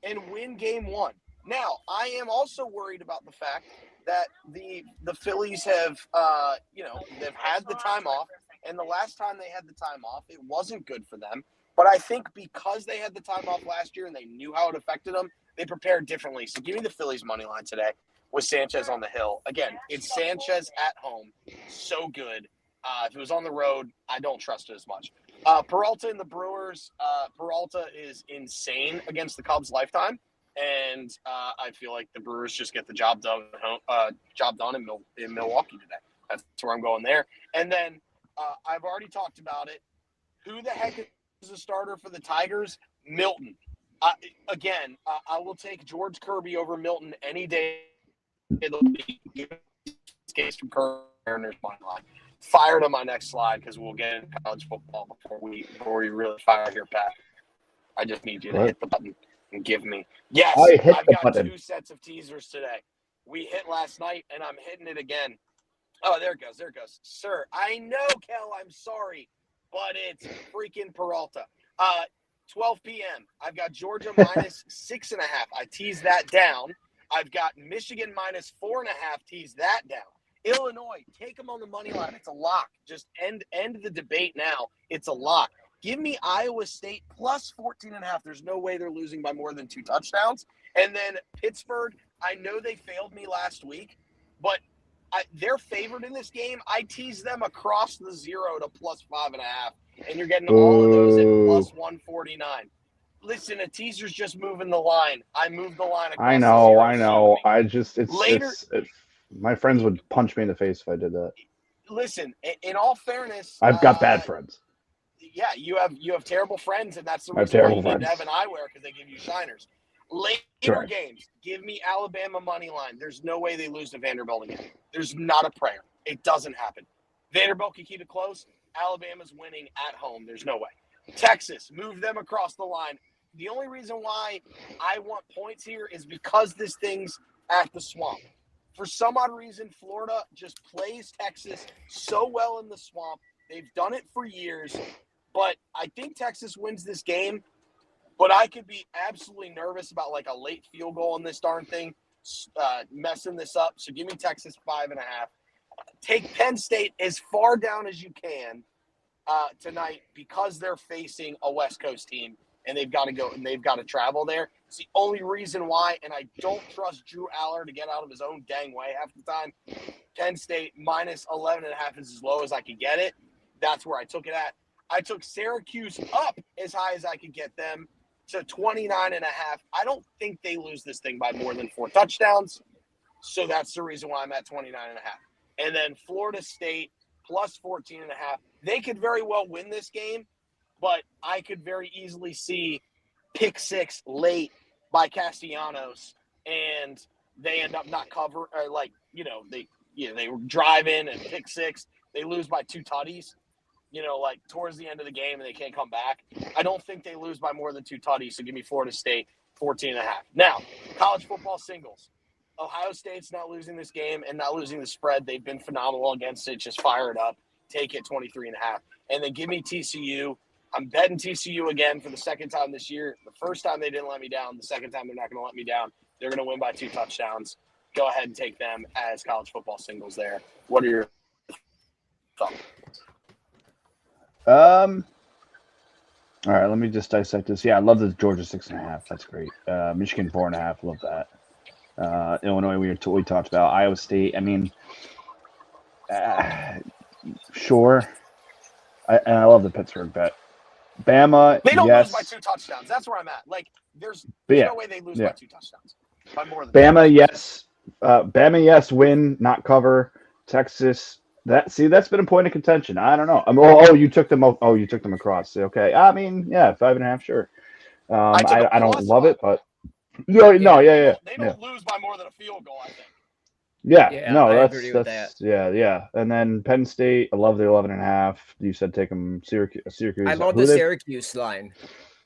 and win game 1. Now, I am also worried about the fact that the Phillies have, they've had the time off, and the last time they had the time off, it wasn't good for them. But I think because they had the time off last year and they knew how it affected them, they prepared differently. So give me the Phillies money line today with Sanchez on the hill. Again, it's Sanchez at home. So good. If it was on the road, I don't trust it as much. Peralta and the Brewers. Peralta is insane against the Cubs lifetime. And I feel like the Brewers just get the job done in Milwaukee today. That's where I'm going there. And then I've already talked about it. Who the heck is the starter for the Tigers? Milton. I will take George Kirby over Milton any day. It'll be case from Kerner's money line. Fire to my next slide because we'll get into college football before we really fire here, Pat. I just need you to hit the button and give me. Yes, I've got 2 sets of teasers today. We hit last night, and I'm hitting it again. Oh, there it goes. There it goes. Sir, I know, Kel, I'm sorry, but it's freaking Peralta. 12 p.m. I've got Georgia minus 6.5. I teased that down. I've got Michigan minus 4.5. Teased that down. Illinois, take them on the money line. It's a lock. Just end the debate now. It's a lock. Give me Iowa State plus 14.5. There's no way they're losing by more than 2 touchdowns. And then Pittsburgh, I know they failed me last week, but they're favored in this game. I tease them across the 0 to plus 5.5. And you're getting all of those at plus 149. Listen, a teaser's just moving the line. I moved the line across I know. My friends would punch me in the face if I did that. Listen, in all fairness, I've got bad friends. Yeah, you have terrible friends, and that's the reason why you need to have an eyewear because they give you shiners. Later games, give me Alabama money line. There's no way they lose to Vanderbilt again. There's not a prayer. It doesn't happen. Vanderbilt can keep it close. Alabama's winning at home. There's no way. Texas, move them across the line. The only reason why I want points here is because this thing's at the Swamp. For some odd reason, Florida just plays Texas so well in the Swamp. They've done it for years. But I think Texas wins this game. But I could be absolutely nervous about like a late field goal on this darn thing, messing this up. So give me Texas 5.5. Take Penn State as far down as you can tonight because they're facing a West Coast team and they've got to go and they've got to travel there. It's the only reason why, and I don't trust Drew Aller to get out of his own dang way half the time. Penn State minus 11.5 is as low as I could get it. That's where I took it at. I took Syracuse up as high as I could get them to 29.5. I don't think they lose this thing by more than 4 touchdowns. So that's the reason why I'm at 29.5. And then Florida State plus 14.5. They could very well win this game, but I could very easily see pick 6 late by Castellanos, and they end up not cover, or like, they were driving and pick 6. They lose by 2 tutties, like towards the end of the game, and they can't come back. I don't think they lose by more than 2 tutties, so give me Florida State 14.5. Now, college football singles. Ohio State's not losing this game and not losing the spread. They've been phenomenal against it. Just fire it up. Take it 23.5. And then give me TCU. I'm betting TCU again for the second time this year. The first time they didn't let me down. The second time they're not going to let me down. They're going to win by 2 touchdowns. Go ahead and take them as college football singles there. What are your thoughts? All right, let me just dissect this. Yeah, I love the Georgia 6.5. That's great. Michigan 4.5. Love that. Illinois, we talked about. Iowa State. I mean, sure. I love the Pittsburgh bet. Bama, they don't yes. lose by 2 touchdowns. That's where I'm at. Like, there's no way they lose by 2 touchdowns. By more than Bama, yes. Bama, yes. Win, not cover. Texas. That's been a point of contention. I don't know. You took them. Oh, you took them across. Okay. I mean, yeah, 5.5, sure. I don't love it, but They don't lose by more than a field goal, I think. I agree with that. Yeah. And then Penn State, I love the 11.5. You said take them Syracuse. I love the Syracuse line.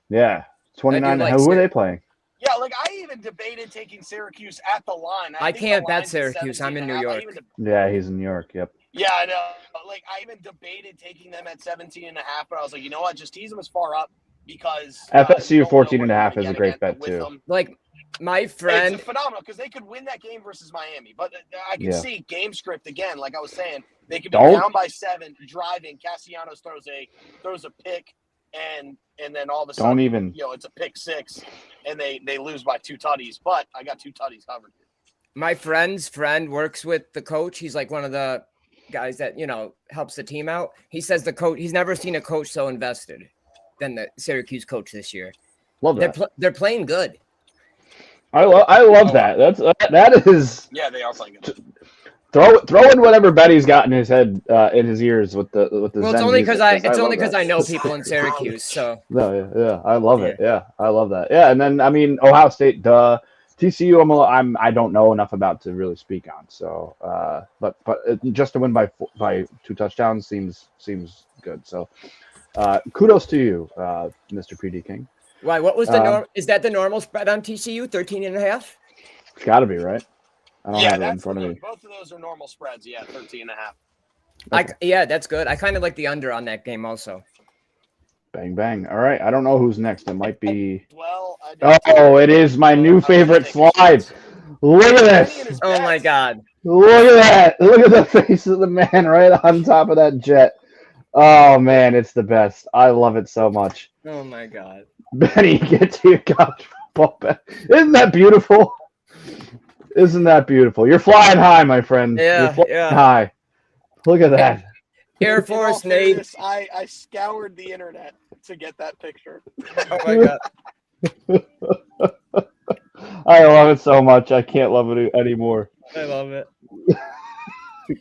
Yeah, 29. Who are they playing? Yeah, like I even debated taking Syracuse at the line. I can't bet Syracuse. I'm in New York. Yeah, he's in New York. Yep. Yeah, I know. Like I even debated taking them at 17.5, but I was like, you know what? Just tease them as far up because FSU 14.5 is a great bet too. Like my friend, it's phenomenal because they could win that game versus Miami. But I can see game script again. Like I was saying, they could be down by 7, driving. Castellanos throws a pick, and then all of a sudden, it's a pick 6, and they lose by 2 tutties. But I got 2 tutties covered. My friend's friend works with the coach. He's like one of the guys that helps the team out. He says the coach. He's never seen a coach so invested than the Syracuse coach this year. Love that. They're playing good. I love that. That is. Yeah, they are playing good. Throw in whatever Betty's got in his head, in his ears with the. Well, it's only because I know people in Syracuse. So. No, I love it. Yeah, I love that. Yeah, and then Ohio State, duh. TCU, I don't know enough about to really speak on. So, but just to win by 2 touchdowns seems good. So, kudos to you, Mr. PD King. Why? What was the norm? Is that the normal spread on TCU? 13.5? It's got to be, right? I don't have it in front of me. Both of those are normal spreads. Yeah, 13.5. Okay. That's good. I kind of like the under on that game also. Bang, bang. All right. I don't know who's next. It might be. Well, it is my new favorite slide. Look at this. Oh, my God. Look at that. Look at the face of the man right on top of that jet. Oh, man. It's the best. I love it so much. Oh, my God. Benny, get to your college football bet. Isn't that beautiful? Isn't that beautiful? You're flying high, my friend. Yeah, You're flying high. Look at that. Air Force Navy. I scoured the internet to get that picture. Oh my God. I love it so much. I can't love it anymore. I love it.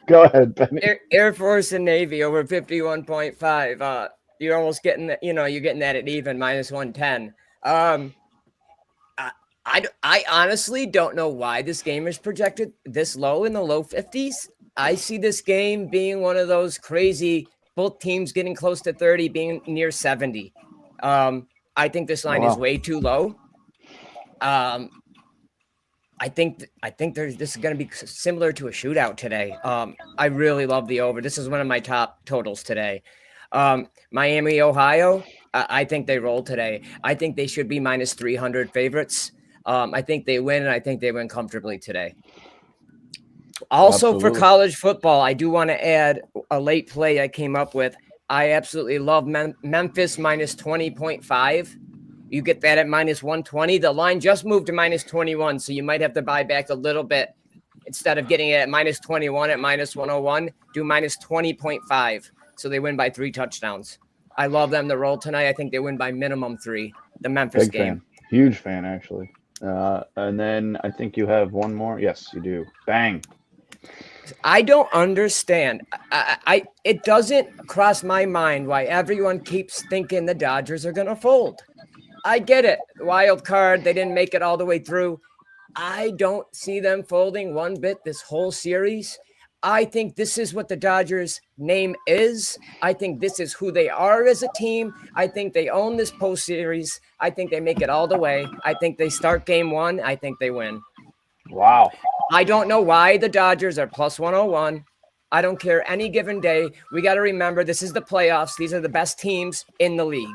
Go ahead, Benny. Air Force and Navy over 51.5. You're almost getting that, you're getting that at even minus 110. I honestly don't know why this game is projected this low in the low 50s. I see this game being one of those crazy, both teams getting close to 30, being near 70. I think this line is way too low. I think this is going to be similar to a shootout today. I really love the over. This is one of my top totals today. Miami, Ohio. I think they roll today. I think they should be minus 300 favorites. I think they win, and I think they win comfortably today. Also, Absolutely. for college football, I do want to add a late play I came up with. I absolutely love Memphis minus 20.5. You get that at minus 120. The line just moved to minus 21, so you might have to buy back a little bit. Instead of getting it at minus 21 at minus 101, do minus 20.5. So they win by 3 touchdowns. I love them to roll tonight. I think they win by minimum 3. The Memphis game. Fan. Huge fan, actually. And then I think you have one more. Yes, you do. Bang. I don't understand. It doesn't cross my mind why everyone keeps thinking the Dodgers are going to fold. I get it. Wild card. They didn't make it all the way through. I don't see them folding one bit this whole series. I think this is what the Dodgers name is. I think this is who they are as a team. I think they own this post series. I think they make it all the way. I think they start game 1. I think they win. Wow. I don't know why the Dodgers are plus 101. I don't care any given day. We got to remember this is the playoffs. These are the best teams in the league.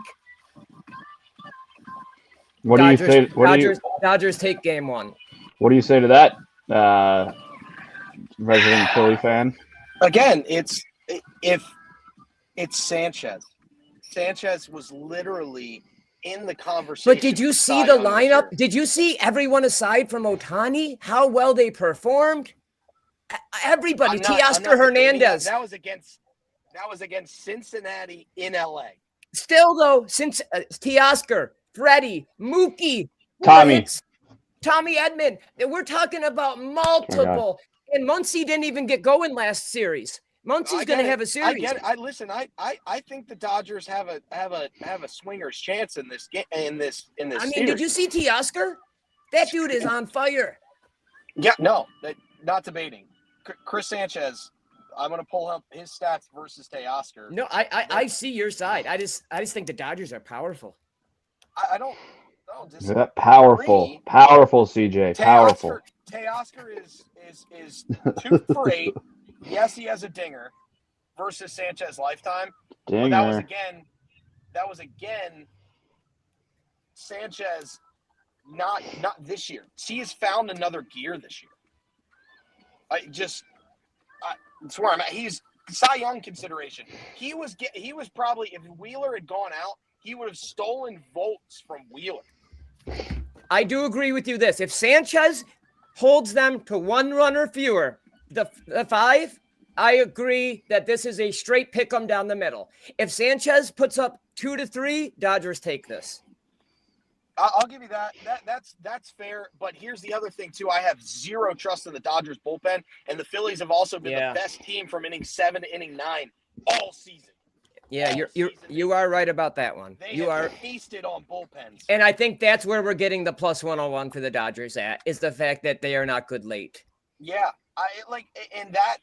What Dodgers, do you say? Dodgers take game 1. What do you say to that, resident Philly fan? Again, it's Sanchez. Sanchez was literally in the conversation. But did you see the lineup? Did you see everyone aside from Ohtani? How well they performed? Everybody. Teoscar Hernandez. That was against Cincinnati in LA. Still though, since Teoscar, Freddie, Mookie, Tommy Edman. We're talking about multiple. And Muncy didn't even get going last series. Muncy's going to have a series. I get it. I think the Dodgers have a swinger's chance in this game. In this. I mean, series. Did you see Teoscar? That dude is on fire. Yeah, no, not debating. Chris Sanchez. I'm going to pull up his stats versus Teoscar. No, I see your side. I just think the Dodgers are powerful. I don't disagree. That powerful, CJ, powerful. Teoscar is 2 for 8. Yes, he has a dinger versus Sanchez lifetime. Dinger. But that was again Sanchez not this year. He has found another gear this year. That's where I'm at. He's Cy Young consideration. He was probably, if Wheeler had gone out, he would have stolen votes from Wheeler. I do agree with you this. If Sanchez holds them to 1 run or fewer, the 5, I agree that this is a straight pick 'em down the middle. If Sanchez puts up 2 to 3, Dodgers take this. I'll give you that. That's fair. But here's the other thing too. I have zero trust in the Dodgers bullpen, and the Phillies have also been the best team from inning 7 to inning 9 all season. Yeah, you are right about that one. They are feasted on bullpens, and I think that's where we're getting the plus 101 for the Dodgers at, is the fact that they are not good late. Yeah, and that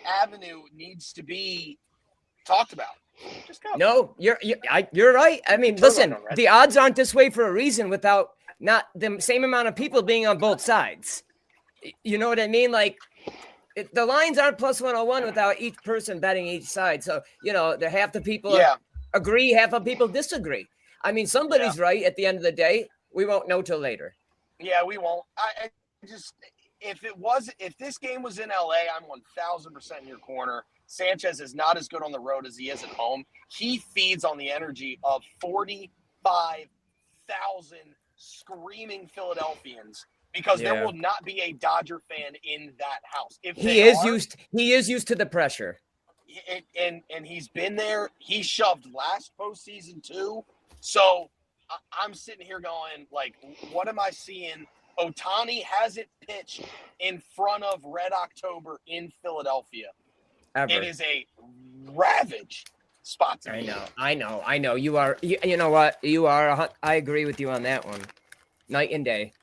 avenue needs to be talked about. Just go. No, you're right. I mean, listen, the odds aren't this way for a reason without not the same amount of people being on both sides. You know what I mean? Like, the lines aren't plus 101 without each person betting each side. So, half the people agree, half of people disagree. I mean, somebody's right at the end of the day. We won't know till later. Yeah, we won't. I just, if this game was in LA, I'm 1000% in your corner. Sanchez is not as good on the road as he is at home. He feeds on the energy of 45,000 screaming Philadelphians, because there will not be a Dodger fan in that house. If he is used to the pressure. And he's been there. He shoved last postseason too. So I'm sitting here going, like, what am I seeing? Ohtani hasn't pitched in front of Red October in Philadelphia. Ever. It is a ravaged spot to be. I know. You are. You know what? You are. I agree with you on that one. Night and day.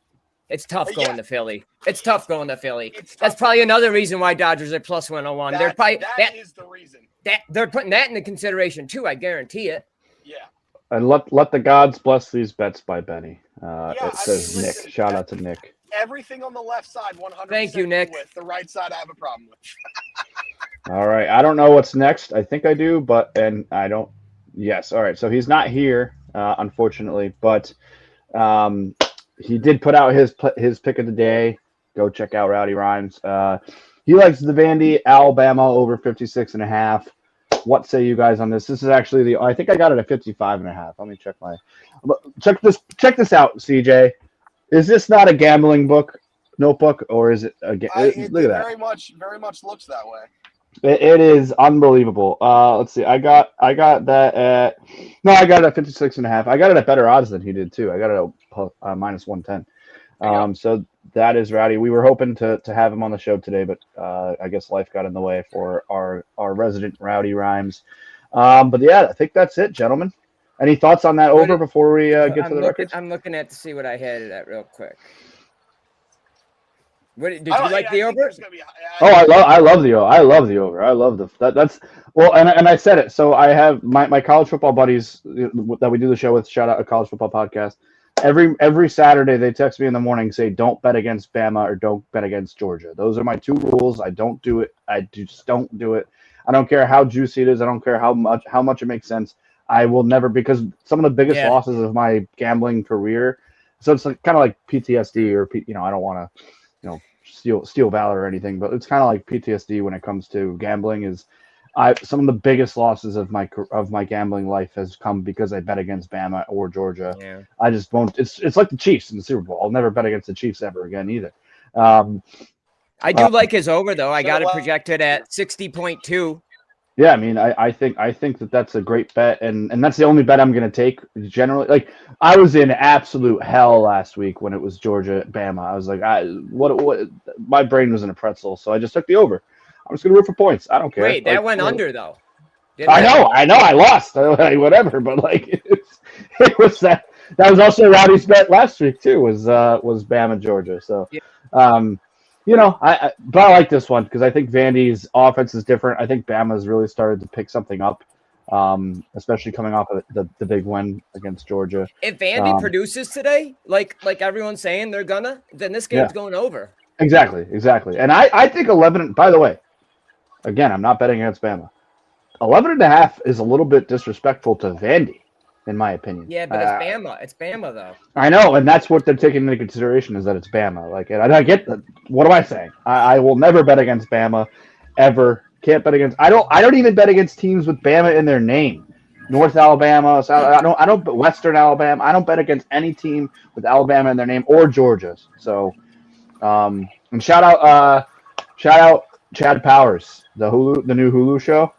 It's tough going to Philly. It's tough going to Philly. That's probably another reason why Dodgers are plus 101. That is the reason. They're putting that into consideration too. I guarantee it. Yeah. And let the gods bless these bets by Benny. It says Nick. Shout out to Nick. Everything on the left side, 100%. Thank you, Nick. With the right side, I have a problem with. All right. I don't know what's next. I think I do, and I don't Yes. All right. So he's not here, unfortunately, but he did put out his pick of the day. Go check out Rowdy Rhymes. He likes the Vandy Alabama over 56.5. What say you guys on this? This is actually I think I got it at 55.5. Let me check this out, CJ. Is this not a gambling notebook, or is it look at that? Very much looks that way. It is unbelievable. Let's see. I got that at I got it at 56.5. I got it at better odds than he did too. I got it at minus 110. So that is Rowdy. We were hoping to have him on the show today, but I guess life got in the way for our resident Rowdy Rhymes. But yeah, I think that's it, gentlemen. Any thoughts on that over before we get to the records? I'm looking to see what I had it at real quick. Did you like the over? I love the over. I love the over. I love that's well, and I said it. So I have my college football buddies that we do the show with. Shout out a college football podcast. Every Saturday they text me in the morning, say don't bet against Bama or don't bet against Georgia. Those are my two rules. I don't do it. I just don't do it. I don't care how juicy it is. I don't care how much it makes sense. I will never, because some of the biggest losses of my gambling career. So it's kind of like PTSD, or I don't want to steal valor or anything, but it's kind of like PTSD when it comes to gambling. Is some of the biggest losses of my gambling life has come because I bet against Bama or Georgia. Yeah. I just won't. It's like the Chiefs in the Super Bowl. I'll never bet against the Chiefs ever again either. I do like his over though. I got it projected at 60.2. Yeah, I mean, I think that's a great bet, and that's the only bet I'm going to take generally. Like, I was in absolute hell last week when it was Georgia Bama. I was like, what? My brain was in a pretzel, so I just took the over. I'm just going to root for points. I don't care. Wait, that went under though. I know. I lost. Whatever, but like, it was that. That was also Rowdy's bet last week too. Was Bama Georgia? So, but I like this one because I think Vandy's offense is different. I think Bama's really started to pick something up, especially coming off of the big win against Georgia. If Vandy produces today, like everyone's saying they're gonna, then this game's going over. Exactly. And I think 11. By the way, again, I'm not betting against Bama. 11.5 is a little bit disrespectful to Vandy, in my opinion. Yeah, but it's Bama. It's Bama, though. I know, and that's what they're taking into consideration is that it's Bama. Like, and I get that. What am I saying? I will never bet against Bama, ever. Can't bet against. I don't even bet against teams with Bama in their name. North Alabama, South. I don't. Western Alabama. I don't bet against any team with Alabama in their name or Georgia. So, and shout out Chad Powers, the new Hulu show.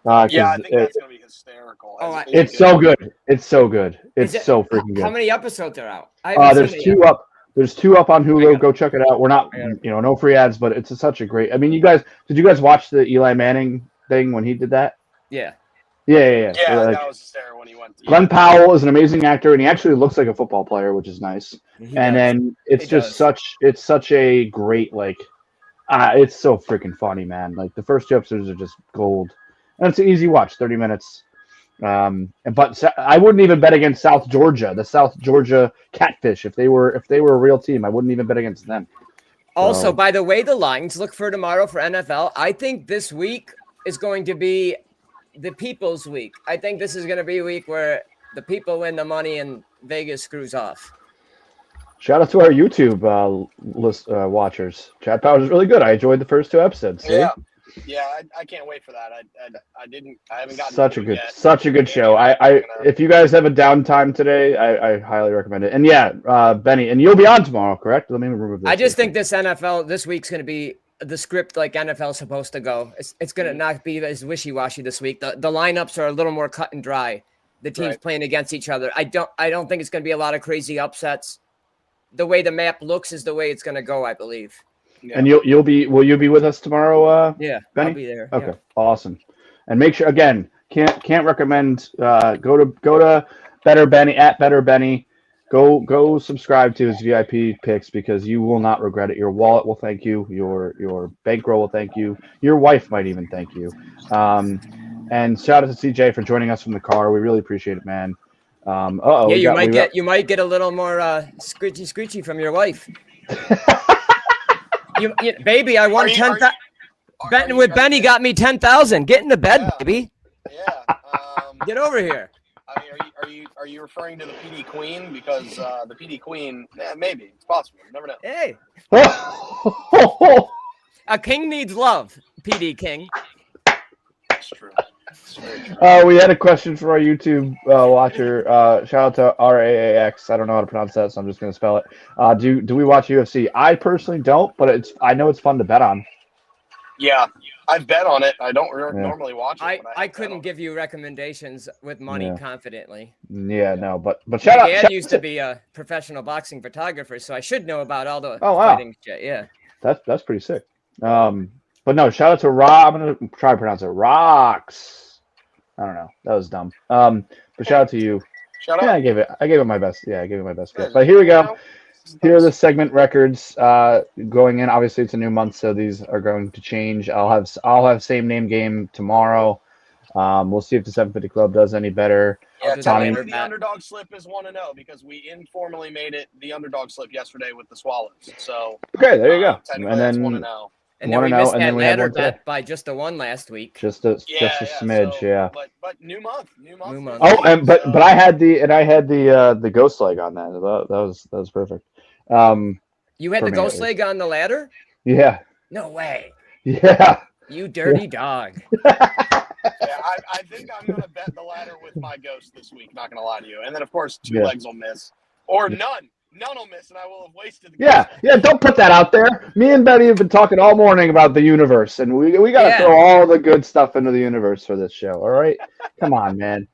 I think that's gonna be hysterical. It's so good. It's so good. It's so freaking good. How many episodes are out? There's two up. There's two up on Hulu. Go check it out. We're not, no free ads, but it's such a great. I mean, did you guys watch the Eli Manning thing when he did that? Yeah. Yeah. That was hysterical when he went. Glenn Powell is an amazing actor, and he actually looks like a football player, which is nice. Then it's such a great it's so freaking funny, man. Like the first two episodes are just gold. And it's an easy watch, 30 minutes. But I wouldn't even bet against South Georgia, the South Georgia Catfish. If they were a real team, I wouldn't even bet against them. Also, by the way, the lines look for tomorrow for NFL. I think this week is going to be the people's week. I think this is going to be a week where the people win the money and Vegas screws off. Shout out to our YouTube watchers. Chad Powers is really good. I enjoyed the first two episodes. See? Yeah, I can't wait for that. I haven't gotten such a good show. If you guys have a downtime today, I highly recommend it. And Benny, and you'll be on tomorrow, correct? Let me remove this. I just think this week's going to be the script like NFL's supposed to go. It's going to not be as wishy-washy this week. The lineups are a little more cut and dry. The teams playing against each other. I don't think it's going to be a lot of crazy upsets. The way the map looks is the way it's going to go, I believe. Yeah. And will you be with us tomorrow? Yeah, Benny? I'll be there. Okay, yeah. Awesome. And make sure again, can't recommend. Go to Better Benny at Better Benny. Go subscribe to his VIP picks because you will not regret it. Your wallet will thank you. Your bankroll will thank you. Your wife might even thank you. And shout out to CJ for joining us from the car. We really appreciate it, man. You might get a little more screechy from your wife. Baby, I won 10,000. Betting with Benny got me 10,000. Get into bed, baby. Yeah. Get over here. I mean, are you referring to the PD Queen? Because the PD Queen, maybe it's possible. You never know. Hey, a king needs love. PD King. It's true. It's very true. We had a question for our YouTube watcher. Shout out to RAAX. I don't know how to pronounce that, so I'm just going to spell it. Do we watch UFC? I personally don't, but I know it's fun to bet on. Yeah, I've bet on it. I don't normally watch it. I couldn't give you recommendations with money confidently. Yeah, no, but shout out. My dad used to be a professional boxing photographer, so I should know about all the fighting shit. Yeah, that's pretty sick. But no, shout out to I'm gonna try to pronounce it. Rocks. I don't know. That was dumb. But shout out to you. Shout out. Yeah, I gave it my best. Yeah, I gave it my best. But here we go. Here are the segment records going in. Obviously, it's a new month, so these are going to change. I'll have same name game tomorrow. We'll see if the 750 Club does any better. Yeah, technically the underdog slip is 1-0 because we informally made it the underdog slip yesterday with the Swallows. So okay, there you go. And then 1-0. And then we missed that ladder bet by just the one last week. Just a smidge, yeah. But new month. Oh, but I had the ghost leg on that. That was perfect. You had the ghost leg on the ladder? Yeah. No way. Yeah. You dirty dog. Yeah, I think I'm gonna bet the ladder with my ghost this week. Not gonna lie to you. And then of course 2 legs will miss, or none. None will miss, and I will have wasted the ghost. Yeah. Don't put that out there. Me and Betty have been talking all morning about the universe, and we gotta throw all the good stuff into the universe for this show. All right, come on, man.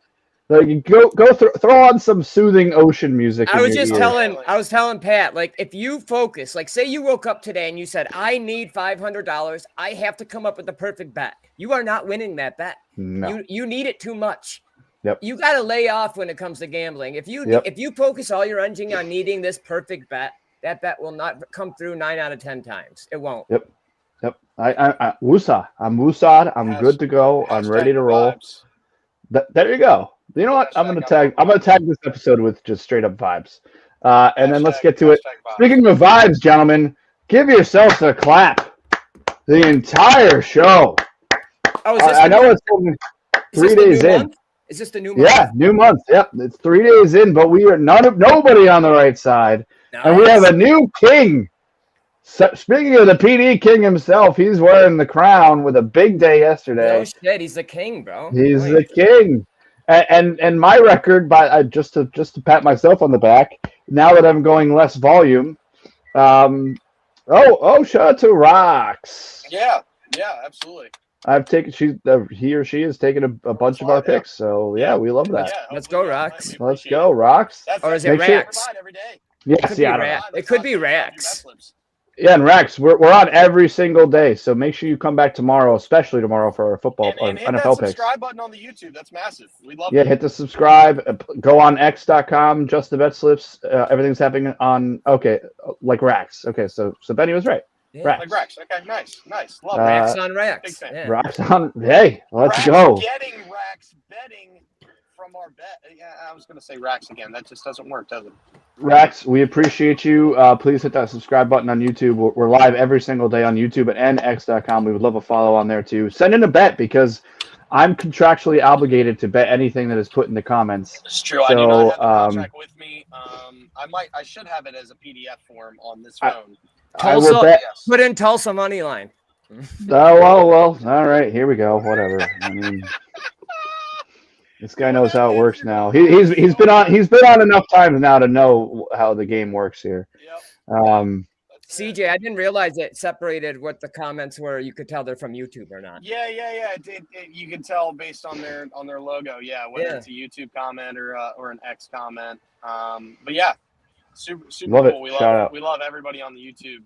Like, throw on some soothing ocean music. I was telling Pat, like, if you focus, like, say you woke up today and you said, I need $500, I have to come up with the perfect bet. You are not winning that bet. No. You need it too much. Yep. You got to lay off when it comes to gambling. If you focus all your energy on needing this perfect bet, that bet will not come through 9 out of 10 times. It won't. Yep. I'm woosad. I'm good to go. I'm ready to roll. There you go. You know what? I'm gonna tag this episode with just straight up vibes. And then let's get to it. Speaking of vibes, gentlemen, give yourselves a clap. The entire show. Oh, I know it's only 3 days in. Is this the new month? Yeah, new month. Yep, it's 3 days in, but we are nobody on the right side, and we have a new king. So, speaking of the PD King himself, he's wearing the crown with a big day yesterday. Oh shit, he's the king, bro. He's the king. And my record, just to pat myself on the back, now that I'm going less volume. Shout out to Rocks. Yeah, absolutely. He or she has taken a bunch of our picks, so yeah, we love that. Yeah, let's go, Rocks. Let's go, Rocks. Or is it Rax? Yes, it could be Rax. Yeah, and Rex, we're on every single day, so make sure you come back tomorrow, especially tomorrow for our football and NFL hit that picks. Subscribe button on the YouTube. That's massive. We love. Yeah, hit the subscribe. Go on x.com. Just the BetSlips. Everything's happening on. Okay, like Rex. Okay, so Benny was right. Yeah. Rex. Like Rex. Okay, nice. Love Rex on Rex. Big fan. Yeah. Rex on. Hey, let's Rex go. Getting Rex betting from our bet. Yeah, I was gonna say Rex again. That just doesn't work, does it? Rex, we appreciate you. Please hit that subscribe button on YouTube. We're live every single day on YouTube and x.com. We would love a follow on there too. Send in a bet because I'm contractually obligated to bet anything that is put in the comments. It's true. I do not have the contract with me. I should have it as a PDF form on this phone. I will bet. Put in Tulsa money line. Oh well. All right, here we go. Whatever. I mean, this guy knows how it works now. He's been on enough times now to know how the game works here. Yep. CJ, I didn't realize it separated what the comments were. You could tell they're from YouTube or not. Yeah. You can tell based on their logo. Yeah, whether it's a YouTube comment or an X comment. But yeah, super love cool. It. We love everybody on the YouTube.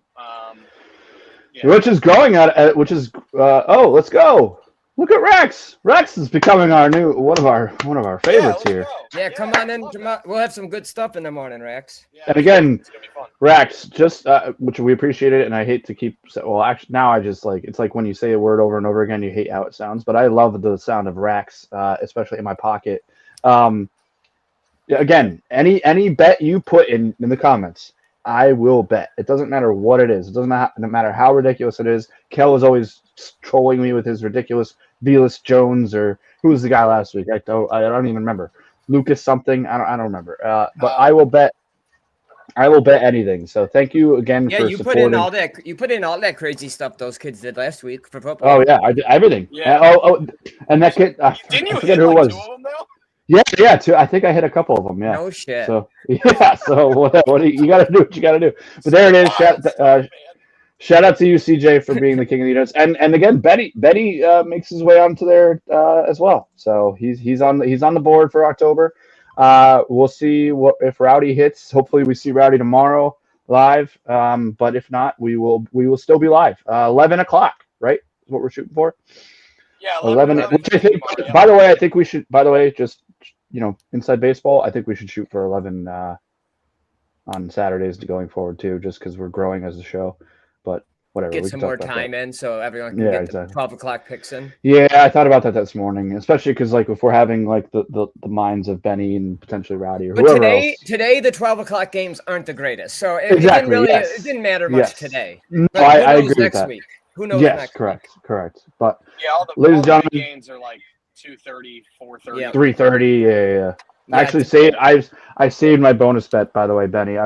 Which is growing at let's go. Look at Rex. Rex is becoming our new one of our favorites here. Yeah, come on in. We'll have some good stuff in the morning, Rex. Yeah, and again, it's gonna be fun. Rex, just which we appreciate it, and I hate to keep. Well, actually, now I just it's like when you say a word over and over again, you hate how it sounds. But I love the sound of Rex, especially in my pocket. Again, any bet you put in the comments, I will bet. It doesn't matter what it is. It doesn't matter how ridiculous it is. Kel was always trolling me with his ridiculous Velas Jones, or who was the guy last week? I don't even remember. Lucas something. I don't remember. But I will bet anything. So thank you again Yeah, for you supporting. put in all that crazy stuff those kids did last week for football. Oh yeah, I did everything. Yeah. And that kid. Didn't you I forget hit who it like was. 2 of them though? Yeah, too. I think I hit a couple of them. Yeah. No shit. So yeah. So you got to do what you got to do. But there it is. Shout out to you, CJ, for being the king of the universe. And again, Benny makes his way onto there as well. So he's on the board for October. We'll see if Rowdy hits. Hopefully, we see Rowdy tomorrow live. But if not, we will still be live. 11 o'clock, right? Is what we're shooting for. Yeah, 11. Which I think. By the way, I think we should. By the way, just inside baseball, I think we should shoot for 11 on Saturdays going forward too, just because we're growing as a show. But whatever. Get some more time in so everyone can get the 12 o'clock picks in. Yeah, I thought about that this morning, especially because if we're having the minds of Benny and potentially Rowdy or whoever else. Today the 12 o'clock games aren't the greatest, so it didn't matter much today. No, but I agree with that. Week? Who knows? Yes, next correct. But yeah, all the ladies and gentlemen, games are like 2:30, 4:30, 3:30. Yeah. Actually, I saved my bonus bet, by the way, Benny.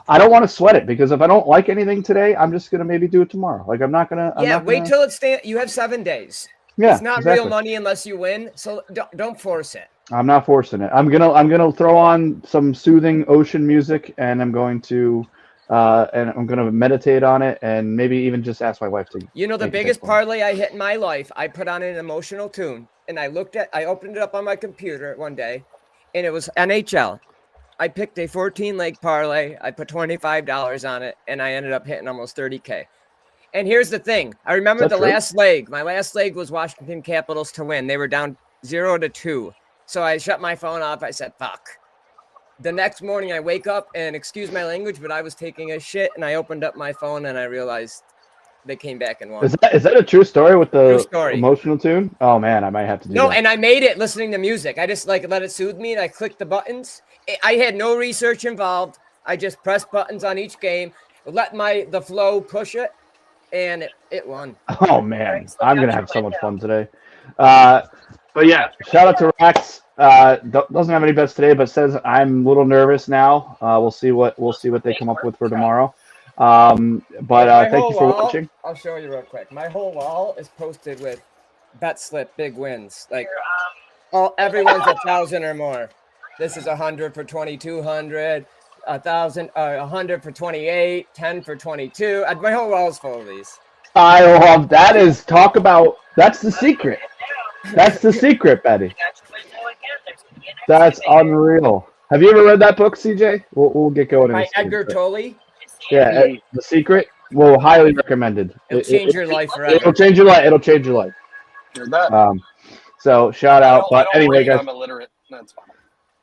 I don't want to sweat it because if I don't like anything today, I'm just gonna maybe do it tomorrow. Like I'm not gonna. Wait till it's you have 7 days. Yeah, it's not real money unless you win, so don't force it. I'm not forcing it. I'm gonna throw on some soothing ocean music, and I'm going to meditate on it, and maybe even just ask my wife to. The biggest parlay I hit in my life, I put on an emotional tune, and I opened it up on my computer one day, and it was NHL. I picked a 14-leg parlay. I put $25 on it, and I ended up hitting almost 30K. And here's the thing. I remember last leg. My last leg was Washington Capitals to win. They were down 0-2. So I shut my phone off. I said, fuck. The next morning I wake up and, excuse my language, but I was taking a shit, and I opened up my phone and I realized they came back and won. Is that a true story with the emotional tune? Oh man, I might have to do that. And I made it listening to music. I just let it soothe me, and I clicked the buttons. I had no research involved. I just pressed buttons on each game, let the flow push it, and it won. Oh man, I'm gonna have so much fun today. But yeah, shout out to Rax. Doesn't have any bets today, but says I'm a little nervous now. We'll see what they come up with for tomorrow. But thank you for watching. I'll show you real quick. My whole wall is posted with BetSlips big wins. Like everyone's 1,000 or more. This is 100 for 2,200, 1,000, 100 for 28, 10 for 22. My whole wall is full of these. I love that. That's the secret. That's the secret, Betty. That's unreal. Have you ever read that book, CJ? We'll get going. By Edgar Tolle. Yeah, The Secret. Well, highly recommended. It'll change your life forever. It'll change your life. It'll change your life. So shout out. But anyway, guys. I'm illiterate. That's fine.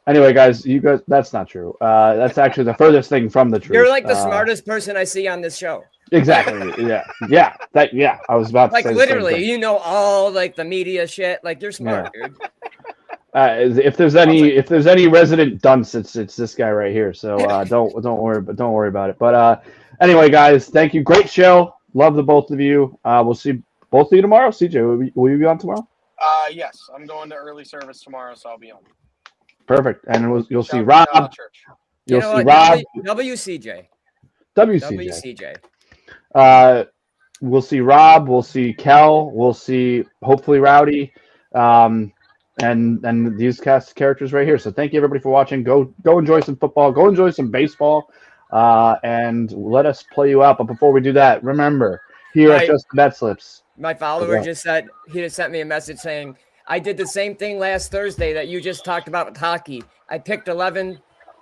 Anyway, guys, that's not true. That's actually the furthest thing from the truth. You're like the smartest person I see on this show. Exactly. Yeah. I was about to say literally, all the media shit. Like you're smart, dude. If there's any resident dunce, it's this guy right here. So don't worry about it. But anyway, guys, thank you. Great show. Love the both of you. We'll see both of you tomorrow. CJ, will you be on tomorrow? Yes, I'm going to early service tomorrow, so I'll be on. Perfect. And you'll see Rob. You'll see Rob. WCJ. We'll see Rob. We'll see Kel. We'll see hopefully Rowdy. And these cast characters right here. So thank you everybody for watching. Go enjoy some football. Go enjoy some baseball. And let us play you out. But before we do that, remember here at Just BetSlips. My follower just sent me a message saying, I did the same thing last Thursday that you just talked about with hockey. I picked 11,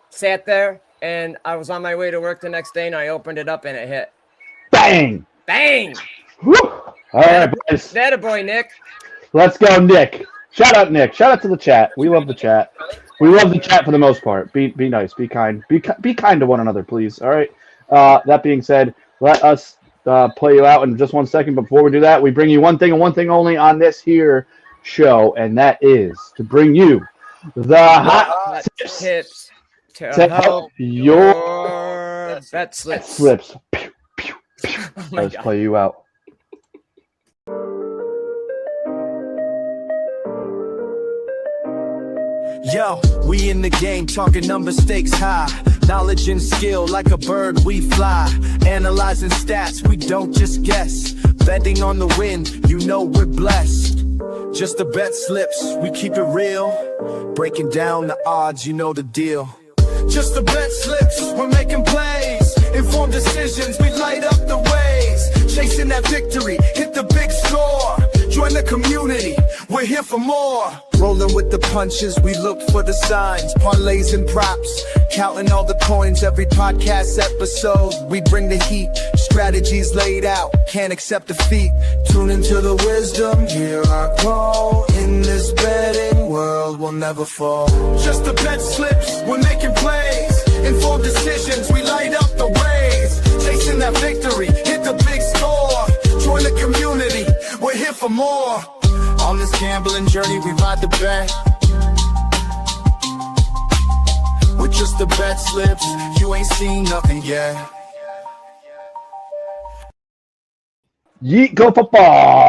sat there, and I was on my way to work the next day, and I opened it up, and it hit. Bang! Woo! All right, boys. That a boy, Nick. Let's go, Nick. Shout out, Nick. Shout out to the chat. We love the chat. We love the chat for the most part. Be nice. Be kind. Be kind to one another, please. All right. That being said, let us play you out in just 1 second. But before we do that, we bring you one thing and one thing only on this here show, and that is to bring you the hot tips to help your BetSlips. Let's play you out. Yo, we in the game, talking number stakes high. Knowledge and skill, like a bird we fly. Analyzing stats, we don't just guess. Betting on the win, you know we're blessed. Just the bet slips, we keep it real. Breaking down the odds, you know the deal. Just the bet slips, we're making plays. Informed decisions, we light up the ways. Chasing that victory, hit the big score. Join the community, we're here for more. Rolling with the punches, we look for the signs. Parlays and props, counting all the coins. Every podcast episode, we bring the heat. Strategies laid out, can't accept defeat. Tune into the wisdom, hear our call. In this betting world, we'll never fall. Just the bet slips, we're making plays. Informed decisions, we light up the ways. Chasing that victory, hit the big score. Join the community, we're here for more. On this gambling journey, we ride the bet. With just the bet slips, you ain't seen nothing yet. Yeet, go football!